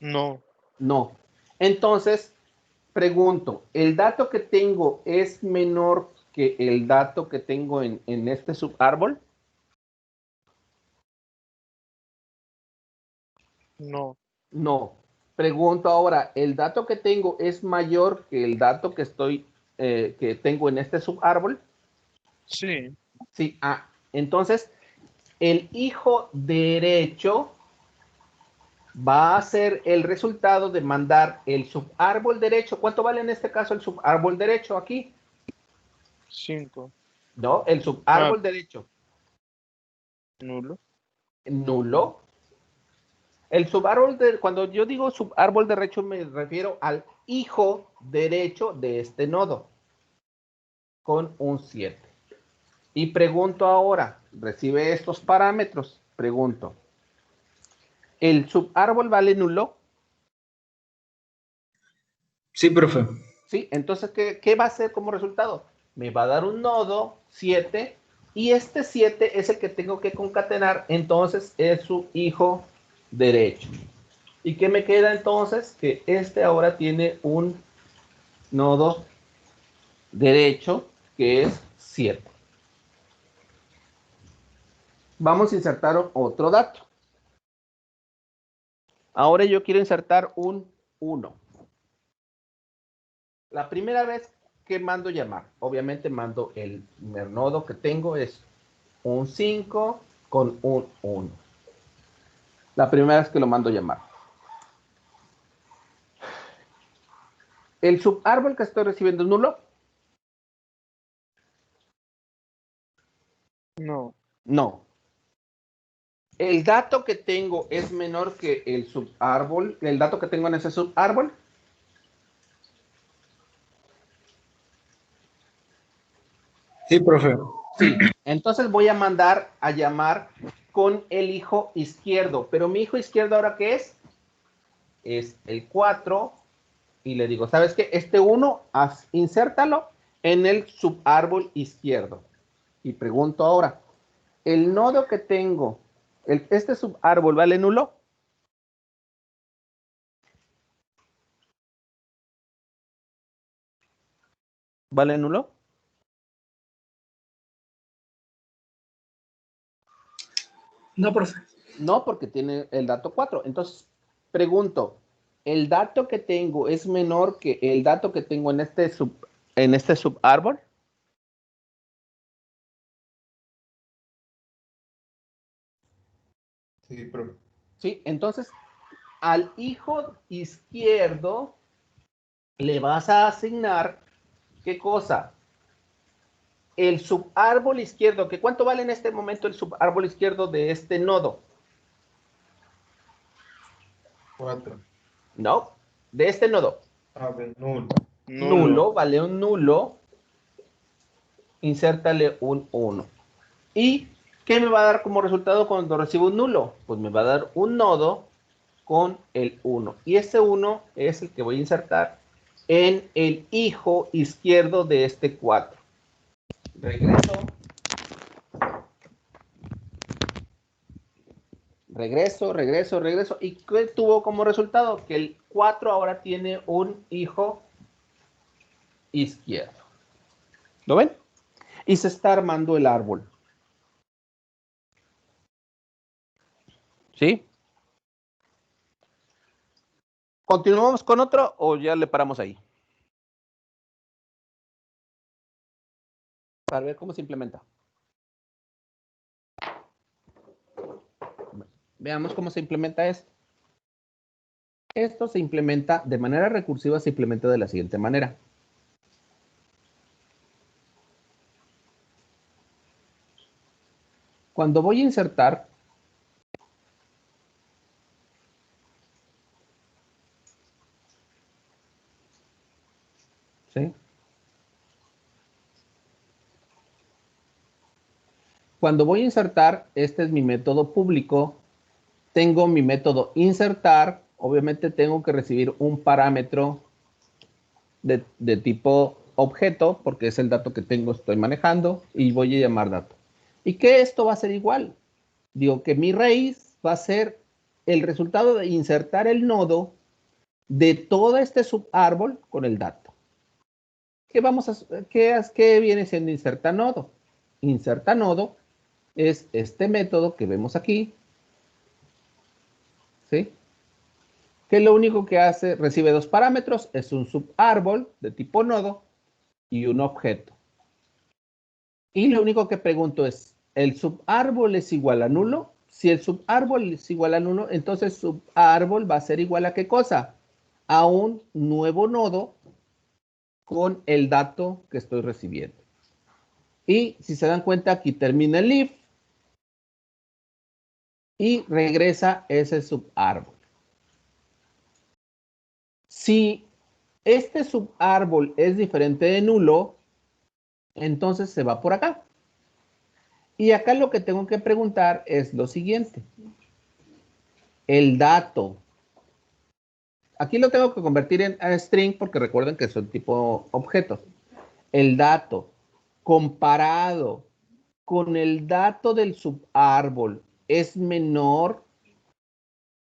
No, No. Entonces, pregunto, ¿el dato que tengo es menor que el dato que tengo en este subárbol? no, No. Pregunto ahora, ¿el dato que tengo es mayor que el dato que tengo en este subárbol? sí, Sí. Ah, entonces, el hijo derecho va a ser el resultado de mandar el subárbol derecho. ¿Cuánto vale en este caso el subárbol derecho aquí? 5. No, el Ah, subárbol derecho. nulo. Nulo. Cuando yo digo subárbol derecho me refiero al hijo derecho de este nodo con un 7. Y pregunto ahora, recibe estos parámetros, pregunto, ¿el subárbol vale nulo? Sí, profe. Sí, entonces, ¿qué va a hacer como resultado? Me va a dar un nodo 7 y este 7 es el que tengo que concatenar, entonces es su hijo derecho. ¿Y qué me queda entonces? Que este ahora tiene un nodo derecho que es 7. Vamos a insertar otro dato. Ahora yo quiero insertar un 1. La primera vez que mando llamar, obviamente mando el primer nodo que tengo es un 5 con un 1. La primera vez que lo mando llamar. ¿El subárbol que estoy recibiendo es nulo? No, No. el dato que tengo es menor que el subárbol, el dato que tengo en ese subárbol. Sí, profe. Sí, entonces voy a mandar a llamar con el hijo izquierdo, pero mi hijo izquierdo ahora ¿qué es? Es el 4 y le digo, ¿sabes qué? Este 1, insértalo en el subárbol izquierdo. Y pregunto ahora, ¿el nodo que tengo, este subárbol vale nulo? ¿Vale nulo? No, profe. No, porque tiene el dato 4. Entonces, pregunto, ¿el dato que tengo es menor que el dato que tengo en este subárbol? Sí, profe. Sí, entonces al hijo izquierdo le vas a asignar, ¿qué cosa? El subárbol izquierdo, que ¿cuánto vale en este momento el subárbol izquierdo de este nodo? 4. No, de este nodo. A ver, nulo. Nulo. Vale un nulo, insértale un 1. ¿Y qué me va a dar como resultado cuando recibo un nulo? Pues me va a dar un nodo con el 1. Y ese 1 es el que voy a insertar en el hijo izquierdo de este 4. Regreso. Regreso. ¿Y qué tuvo como resultado? Que el 4 ahora tiene un hijo izquierdo. ¿Lo ven? Y se está armando el árbol. ¿Sí? ¿Continuamos con otro o ya le paramos ahí? Para ver cómo se implementa. Veamos cómo se implementa esto. Esto se implementa de manera recursiva, se implementa de la siguiente manera. Cuando voy a insertar, ¿sí? Cuando voy a insertar, este es mi método público. Tengo mi método insertar. Obviamente tengo que recibir un parámetro de tipo objeto, porque es el dato que tengo, estoy manejando, y voy a llamar dato. ¿Y que esto va a ser igual? Digo que mi raíz va a ser el resultado de insertar el nodo de todo este subárbol con el dato. ¿Qué viene siendo inserta nodo? Inserta nodo es este método que vemos aquí, ¿sí? Que lo único que hace, recibe dos parámetros, es un subárbol de tipo nodo y un objeto. Y lo único que pregunto es, ¿el subárbol es igual a nulo? Si el subárbol es igual a nulo, entonces subárbol va a ser igual a ¿qué cosa? A un nuevo nodo con el dato que estoy recibiendo. Y si se dan cuenta, aquí termina el if y regresa ese subárbol. Si este subárbol es diferente de nulo, entonces se va por acá. Y acá lo que tengo que preguntar es lo siguiente. El dato. Aquí lo tengo que convertir en string porque recuerden que son tipo objetos. El dato comparado con el dato del subárbol es menor.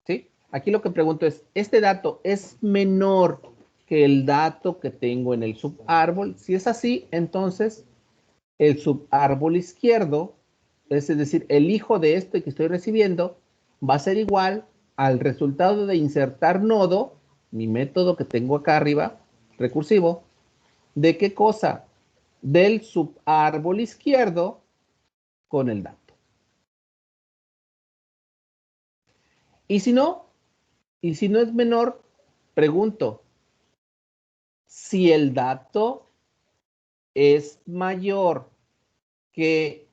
¿Sí? Aquí lo que pregunto es, ¿este dato es menor que el dato que tengo en el subárbol? Si es así, entonces el subárbol izquierdo, es decir, el hijo de este que estoy recibiendo, va a ser igual al resultado de insertar nodo, mi método que tengo acá arriba, recursivo, ¿de qué cosa? Del subárbol izquierdo con el dato. Y si no es menor, pregunto, si el dato es mayor que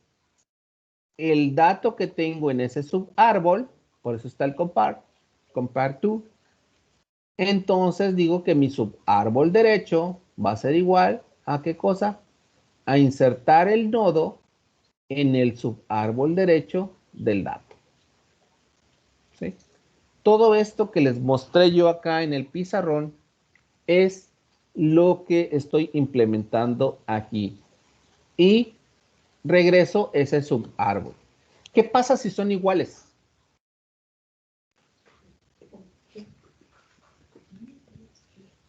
el dato que tengo en ese subárbol, por eso está el compare to, entonces digo que mi subárbol derecho va a ser igual a ¿qué cosa? A insertar el nodo en el subárbol derecho del dato. ¿Sí? Todo esto que les mostré yo acá en el pizarrón es lo que estoy implementando aquí. Y regreso ese subárbol. ¿Qué pasa si son iguales?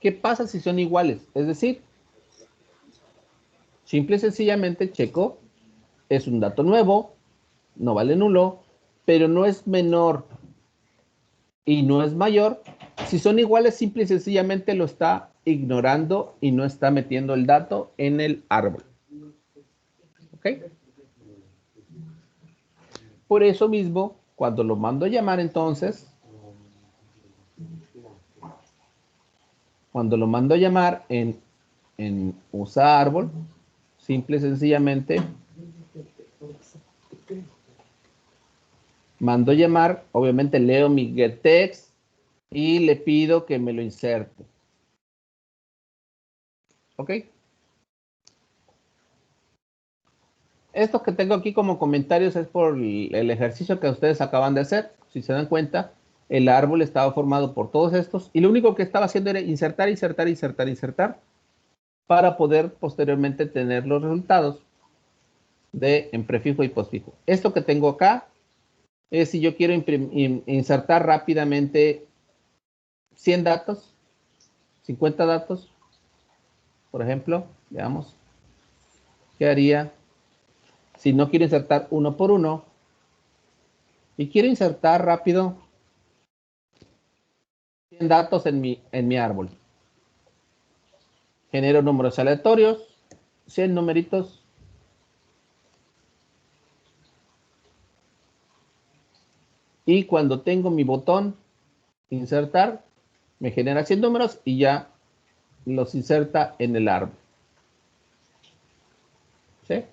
¿Qué pasa si son iguales? Es decir, simple y sencillamente checo, es un dato nuevo, no vale nulo, pero no es menor y no es mayor. Si son iguales, simple y sencillamente lo está ignorando y no está metiendo el dato en el árbol. ¿Ok? Por eso mismo, cuando lo mando a llamar entonces, cuando lo mando a llamar en usa árbol, simple y sencillamente mando a llamar, obviamente leo mi getText y le pido que me lo inserte. ¿Ok? Esto que tengo aquí como comentarios es por el ejercicio que ustedes acaban de hacer. Si se dan cuenta, el árbol estaba formado por todos estos y lo único que estaba haciendo era insertar, insertar, insertar, insertar para poder posteriormente tener los resultados de en prefijo y postfijo. Esto que tengo acá es si yo quiero insertar rápidamente 100 datos, 50 datos, por ejemplo, veamos, ¿qué haría si no quiero insertar uno por uno y quiero insertar rápido 100 datos en mi árbol? Genero números aleatorios, 100 numeritos. Y cuando tengo mi botón insertar, me genera 100 números y ya los inserta en el árbol. ¿Sí?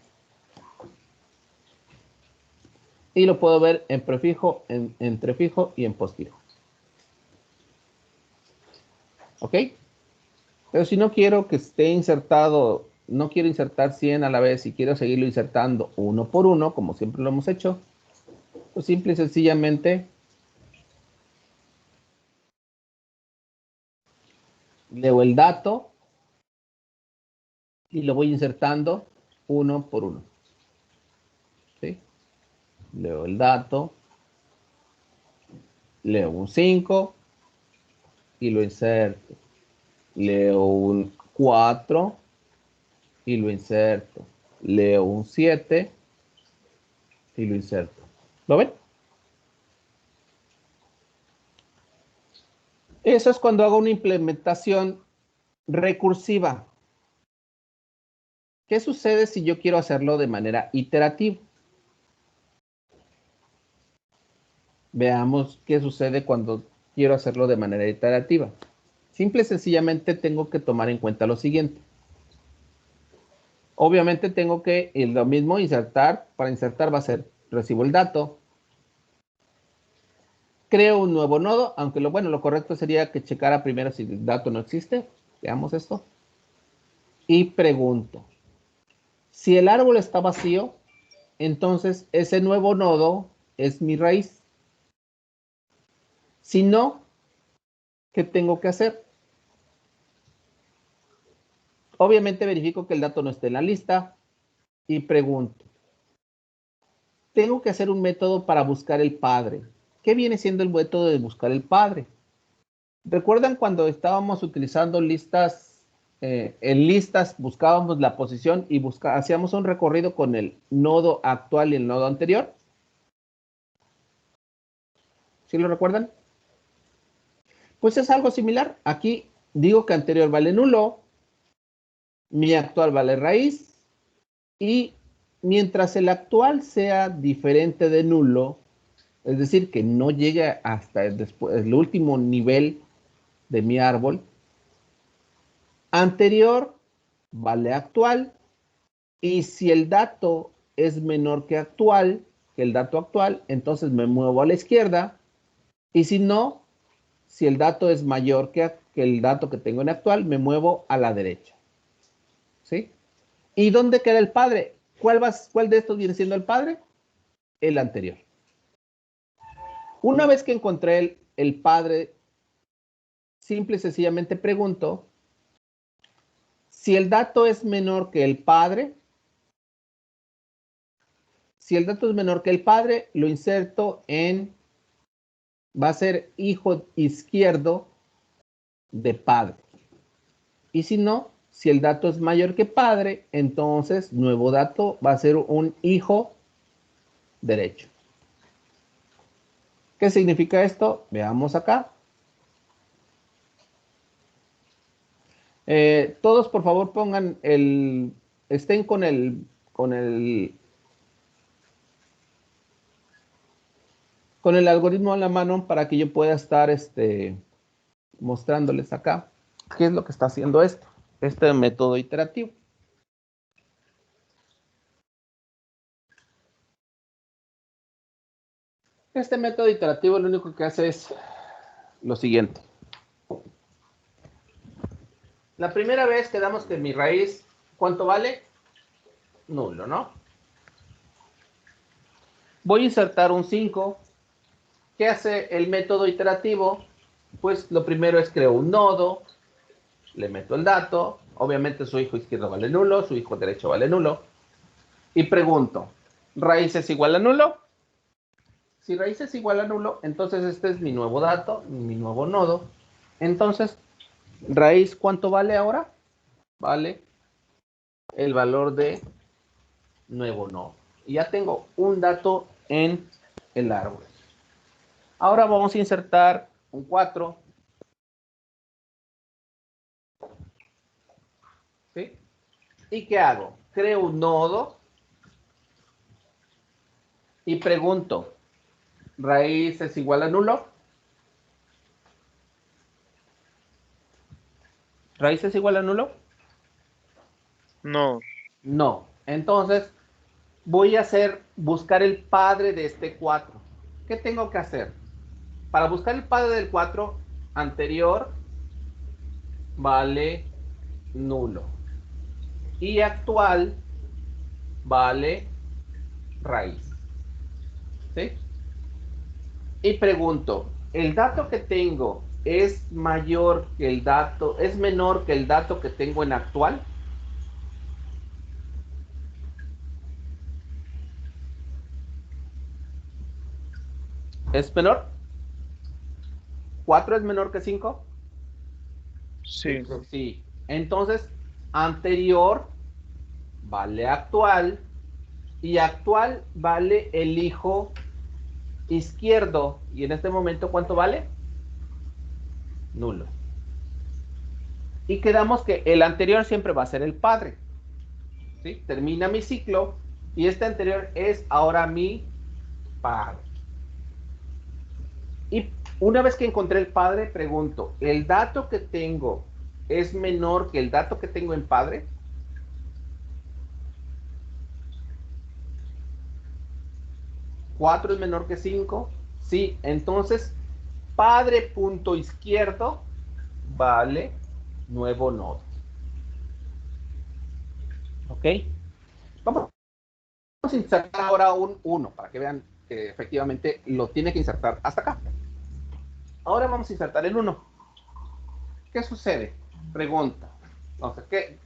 Y lo puedo ver en prefijo, en entrefijo y en postfijo. ¿Ok? Pero si no quiero que esté insertado, no quiero insertar 100 a la vez y quiero seguirlo insertando uno por uno, como siempre lo hemos hecho, pues simple y sencillamente leo el dato y lo voy insertando uno por uno. ¿Sí? Leo el dato, leo un 5 y lo inserto. Leo un 4 y lo inserto. Leo un 7 y lo inserto. ¿Lo ven? Eso es cuando hago una implementación recursiva. ¿Qué sucede si yo quiero hacerlo de manera iterativa? Veamos qué sucede cuando quiero hacerlo de manera iterativa. Simple y sencillamente tengo que tomar en cuenta lo siguiente. Obviamente tengo que lo mismo insertar. Para insertar va a ser recibo el dato. Creo un nuevo nodo, aunque lo correcto sería que checara primero si el dato no existe. Veamos esto. Y pregunto. Si el árbol está vacío, entonces ese nuevo nodo es mi raíz. Si no, ¿qué tengo que hacer? Obviamente verifico que el dato no esté en la lista y pregunto. Tengo que hacer un método para buscar el padre. ¿Qué viene siendo el método de buscar el padre? ¿Recuerdan cuando estábamos utilizando listas? En listas buscábamos la posición y hacíamos un recorrido con el nodo actual y el nodo anterior. ¿Sí lo recuerdan? Pues es algo similar. Aquí digo que anterior vale nulo, mi actual vale raíz, y mientras el actual sea diferente de nulo, es decir, que no llegue hasta el último nivel de mi árbol, anterior vale actual, y si el dato es menor que actual, que el dato actual, entonces me muevo a la izquierda. Y si no, si el dato es mayor que el dato que tengo en actual, me muevo a la derecha. ¿Sí? ¿Y dónde queda el padre? ¿Cuál de estos viene siendo el padre? El anterior. Una vez que encontré el padre, simple y sencillamente pregunto si el dato es menor que el padre. Si el dato es menor que el padre, lo inserto en, va a ser hijo izquierdo de padre. Y si no, si el dato es mayor que padre, entonces nuevo dato va a ser un hijo derecho. ¿Qué significa esto? Veamos acá. Todos por favor pongan estén con el algoritmo a la mano para que yo pueda estar mostrándoles acá qué es lo que está haciendo este método iterativo. Este método iterativo lo único que hace es lo siguiente. La primera vez quedamos que mi raíz, ¿cuánto vale? Nulo, ¿no? Voy a insertar un 5. ¿Qué hace el método iterativo? Pues lo primero es creo un nodo, le meto el dato, obviamente su hijo izquierdo vale nulo, su hijo derecho vale nulo, y pregunto, ¿raíz es igual a nulo? Si raíz es igual a nulo, entonces este es mi nuevo dato, mi nuevo nodo. Entonces, raíz, ¿cuánto vale ahora? Vale el valor de nuevo nodo. Y ya tengo un dato en el árbol. Ahora vamos a insertar un 4. ¿Sí? ¿Y qué hago? Creo un nodo y pregunto, ¿raíz es igual a nulo? ¿Raíz es igual a nulo? No. No. Entonces, voy a buscar el padre de este 4. ¿Qué tengo que hacer? Para buscar el padre del 4, anterior vale nulo. Y actual vale raíz. ¿Sí? Y pregunto, ¿el dato que tengo es menor que el dato que tengo en actual? ¿Es menor? ¿4 es menor que 5? Sí. Sí. Entonces, anterior vale actual y actual vale el hijo izquierdo. Y en este momento, ¿cuánto vale? Nulo. Y quedamos que el anterior siempre va a ser el padre. ¿Sí? Termina mi ciclo y este anterior es ahora mi padre. Y una vez que encontré el padre, pregunto, ¿el dato que tengo es menor que el dato que tengo en padre? ¿4 es menor que 5? Sí, entonces padre punto izquierdo vale nuevo nodo. ¿Ok? Vamos a insertar ahora un 1 para que vean que efectivamente lo tiene que insertar hasta acá. Ahora vamos a insertar el 1. ¿Qué sucede? Pregunta. No sé qué.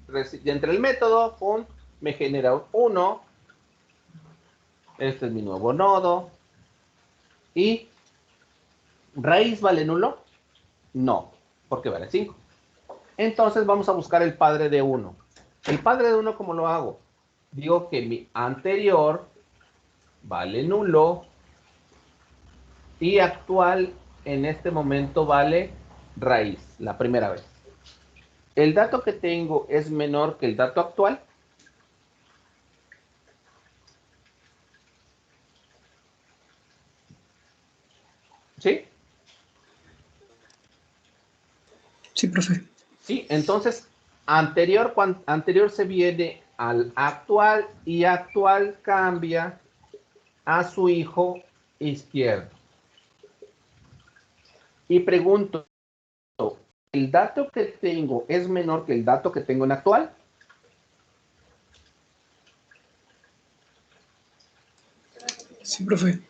Entre el método, me genera un 1. Este es mi nuevo nodo. ¿Y raíz vale nulo? No, porque vale 5. Entonces vamos a buscar el padre de 1. El padre de 1, ¿cómo lo hago? Digo que mi anterior vale nulo y actual en este momento vale raíz, la primera vez. ¿El dato que tengo es menor que el dato actual? ¿Sí? Sí, profe. Sí, entonces anterior se viene al actual y actual cambia a su hijo izquierdo. Y pregunto, ¿el dato que tengo es menor que el dato que tengo en actual? Sí, profe.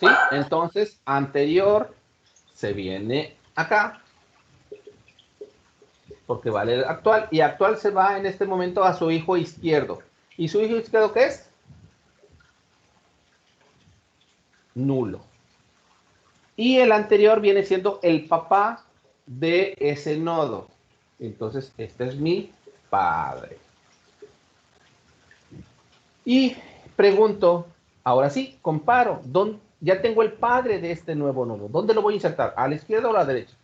Sí, entonces anterior se viene acá, porque vale el actual, y actual se va en este momento a su hijo izquierdo. ¿Y su hijo izquierdo qué es? Nulo. Y el anterior viene siendo el papá de ese nodo. Entonces, este es mi padre. Y pregunto, ahora sí, comparo, ya tengo el padre de este nuevo nodo. ¿Dónde lo voy a insertar? ¿A la izquierda o a la derecha?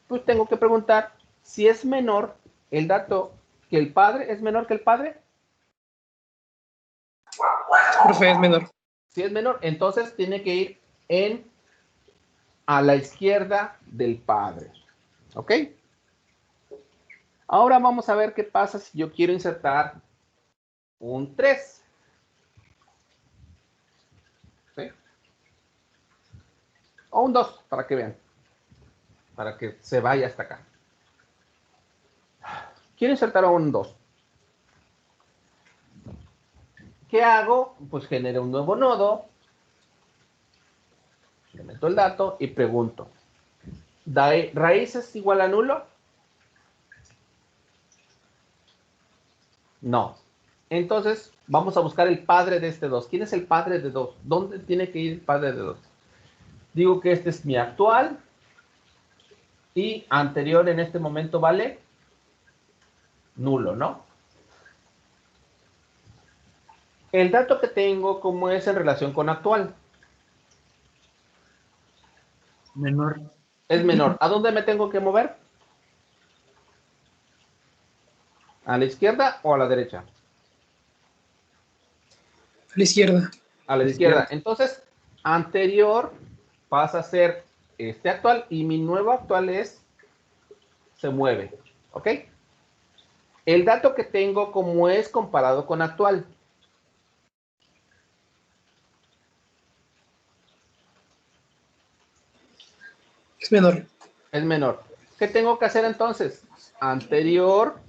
Pues tengo que preguntar si es menor el dato que el padre, ¿es menor que el padre? Profe, es menor. Si es menor, entonces tiene que ir a la izquierda del padre. ¿Ok? Ahora vamos a ver qué pasa si yo quiero insertar un 3. ¿Sí? O un 2, para que vean. Para que se vaya hasta acá. Quiero insertar un 2. ¿Qué hago? Pues genero un nuevo nodo. Le meto el dato y pregunto. ¿Raíz es igual a nulo? No. Entonces, vamos a buscar el padre de este 2. ¿Quién es el padre de 2? ¿Dónde tiene que ir el padre de 2? Digo que este es mi actual. Y anterior en este momento vale nulo, ¿no? El dato que tengo, ¿cómo es en relación con actual? Menor. Es menor. ¿A dónde me tengo que mover? ¿A la izquierda o a la derecha? A la izquierda. A la izquierda. Entonces, anterior pasa a ser este actual y mi nuevo actual se mueve. ¿Ok? El dato que tengo, ¿cómo es comparado con actual? Es menor. Es menor. ¿Qué tengo que hacer entonces? Anterior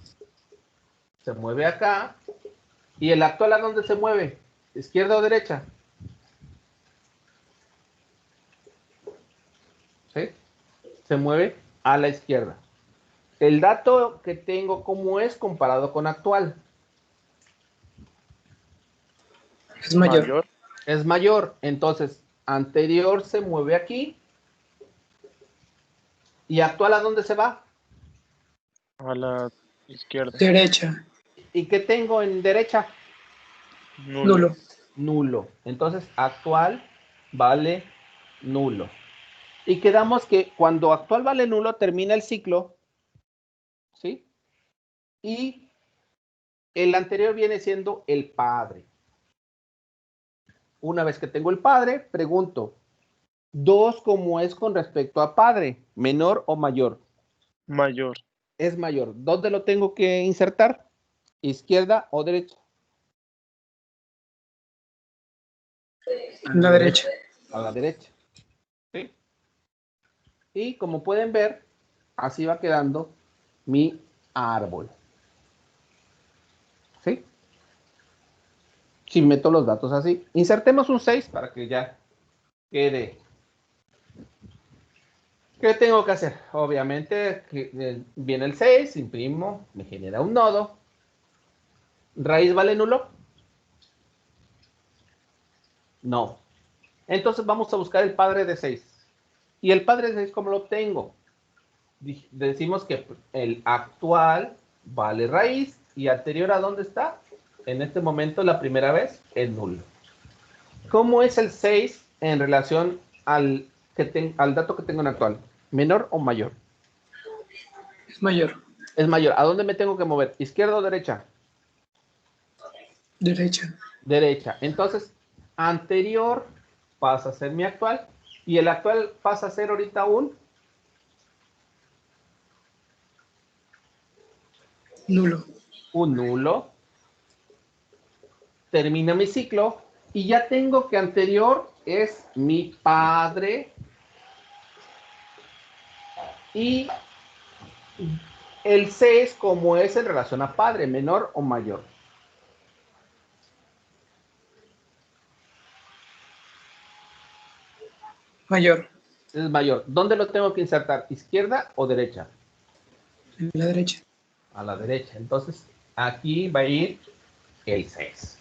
se mueve acá. ¿Y el actual a dónde se mueve? ¿Izquierda o derecha? ¿Sí? Se mueve a la izquierda. El dato que tengo, ¿cómo es comparado con actual? Es mayor. Mayor. Es mayor. Entonces, anterior se mueve aquí. ¿Y actual a dónde se va? A la izquierda. Derecha. ¿Y qué tengo en derecha? Nulo. Nulo. Nulo. Entonces, actual vale nulo. Y quedamos que cuando actual vale nulo, termina el ciclo. ¿Sí? Y el anterior viene siendo el padre. Una vez que tengo el padre, pregunto, 2, ¿cómo es con respecto a padre? ¿Menor o mayor? Mayor. Es mayor. ¿Dónde lo tengo que insertar? ¿Izquierda o derecha? En la derecha. A la derecha. ¿Sí? Y como pueden ver, así va quedando mi árbol. ¿Sí? Si meto los datos así. Insertemos un 6 para que ya quede. ¿Qué tengo que hacer? Obviamente viene el 6, imprimo, me genera un nodo. ¿Raíz vale nulo? No. Entonces vamos a buscar el padre de 6. ¿Y el padre de 6 cómo lo obtengo? Decimos que el actual vale raíz y anterior a dónde está. En este momento, la primera vez, es nulo. ¿Cómo es el 6 en relación al dato que tengo en actual? ¿Menor o mayor? Es mayor. Es mayor. ¿A dónde me tengo que mover? ¿Izquierda o derecha? Derecha. Derecha. Entonces, anterior pasa a ser mi actual y el actual pasa a ser ahorita Nulo. un nulo. Termina mi ciclo Y ya tengo que anterior es mi padre y el C es como es en relación a padre, menor o mayor. Mayor. Es mayor. ¿Dónde lo tengo que insertar? ¿Izquierda o derecha? En la derecha. A la derecha. Entonces, aquí va a ir el 6.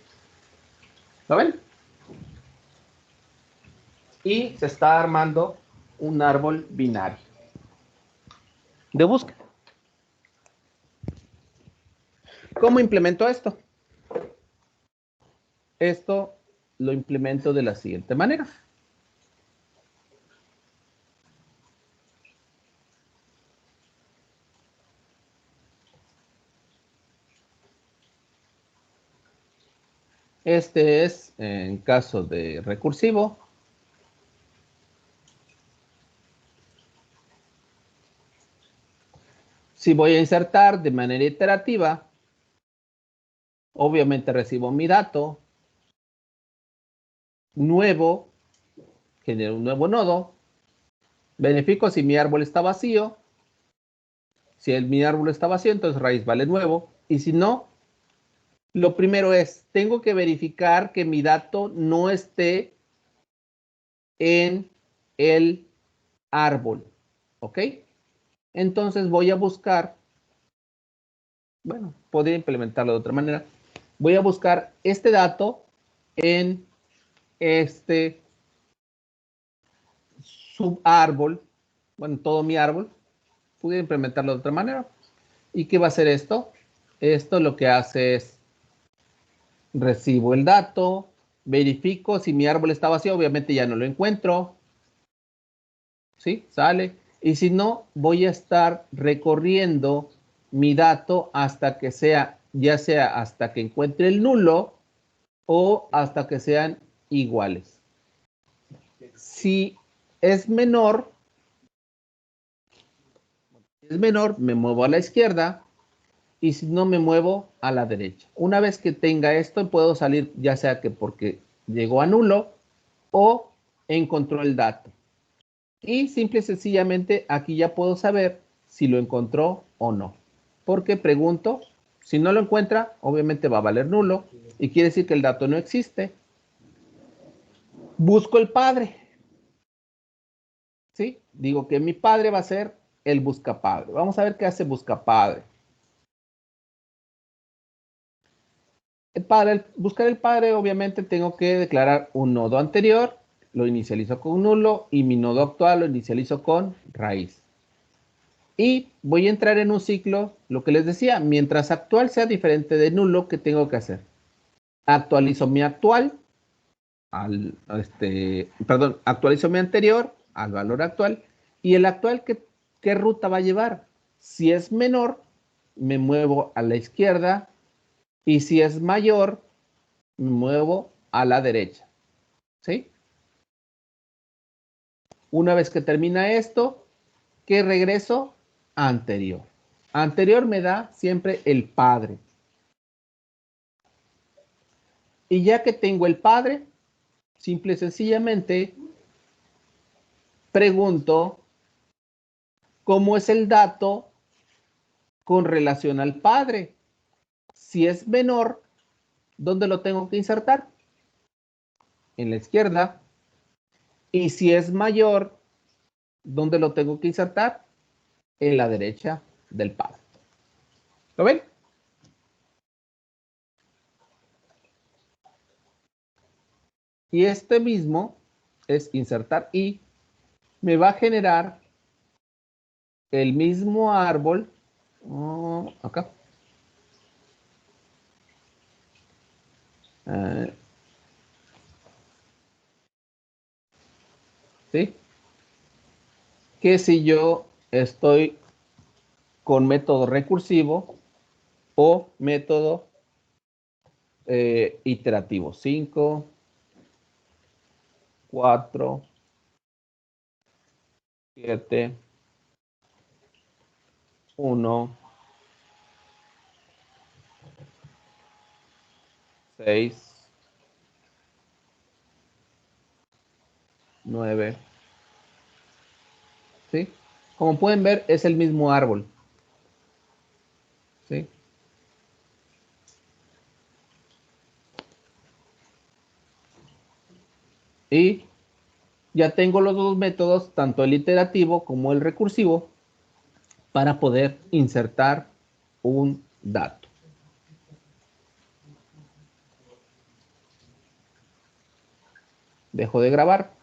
¿Lo ven? Y se está armando un árbol binario de búsqueda. ¿Cómo implemento esto? Esto lo implemento de la siguiente manera. Este es en caso de recursivo. Si voy a insertar de manera iterativa, obviamente recibo mi dato nuevo, genero un nuevo nodo, verifico si mi árbol está vacío. Si mi árbol está vacío, entonces raíz vale nuevo. Y si no, lo primero es, tengo que verificar que mi dato no esté en el árbol. ¿Ok? Entonces voy a buscar, bueno, podría implementarlo de otra manera. Voy a buscar este dato en este subárbol, bueno, todo mi árbol. Pudiera implementarlo de otra manera. ¿Y qué va a hacer esto? Esto lo que hace es recibo el dato, verifico si mi árbol está vacío, obviamente ya no lo encuentro. ¿Sí? Sale. Y si no, voy a estar recorriendo mi dato hasta que sea, ya sea hasta que encuentre el nulo o hasta que sean iguales. Si es menor, me muevo a la izquierda y si no, me muevo a la derecha. Una vez que tenga esto, puedo salir ya sea que porque llegó a nulo o encontró el dato. Y simple y sencillamente aquí ya puedo saber si lo encontró o no. Porque pregunto, si no lo encuentra, obviamente va a valer nulo y quiere decir que el dato no existe. Busco el padre. ¿Sí? Digo que mi padre va a ser el buscapadre. Vamos a ver qué hace buscapadre. Para buscar el padre, obviamente tengo que declarar un nodo anterior, lo inicializo con nulo y mi nodo actual lo inicializo con raíz. Y voy a entrar en un ciclo, lo que les decía, mientras actual sea diferente de nulo, ¿qué tengo que hacer? Actualizo mi actual, actualizo mi anterior al valor actual y el actual, ¿qué ruta va a llevar? Si es menor, me muevo a la izquierda y si es mayor, me muevo a la derecha. ¿Sí? Una vez que termina esto, ¿qué regreso? Anterior. Anterior me da siempre el padre. Y ya que tengo el padre, simple y sencillamente pregunto cómo es el dato con relación al padre. Si es menor, ¿dónde lo tengo que insertar? En la izquierda. Y si es mayor, ¿dónde lo tengo que insertar? En la derecha del padre. ¿Lo ven? Y este mismo es insertar y me va a generar el mismo árbol. Acá. ¿Sí? Que si yo estoy con método recursivo o método iterativo. 5, 4, 7, 1, 6, 9. ¿Sí? Como pueden ver, es el mismo árbol. ¿Sí? Y ya tengo los dos métodos, tanto el iterativo como el recursivo, para poder insertar un dato. Dejo de grabar.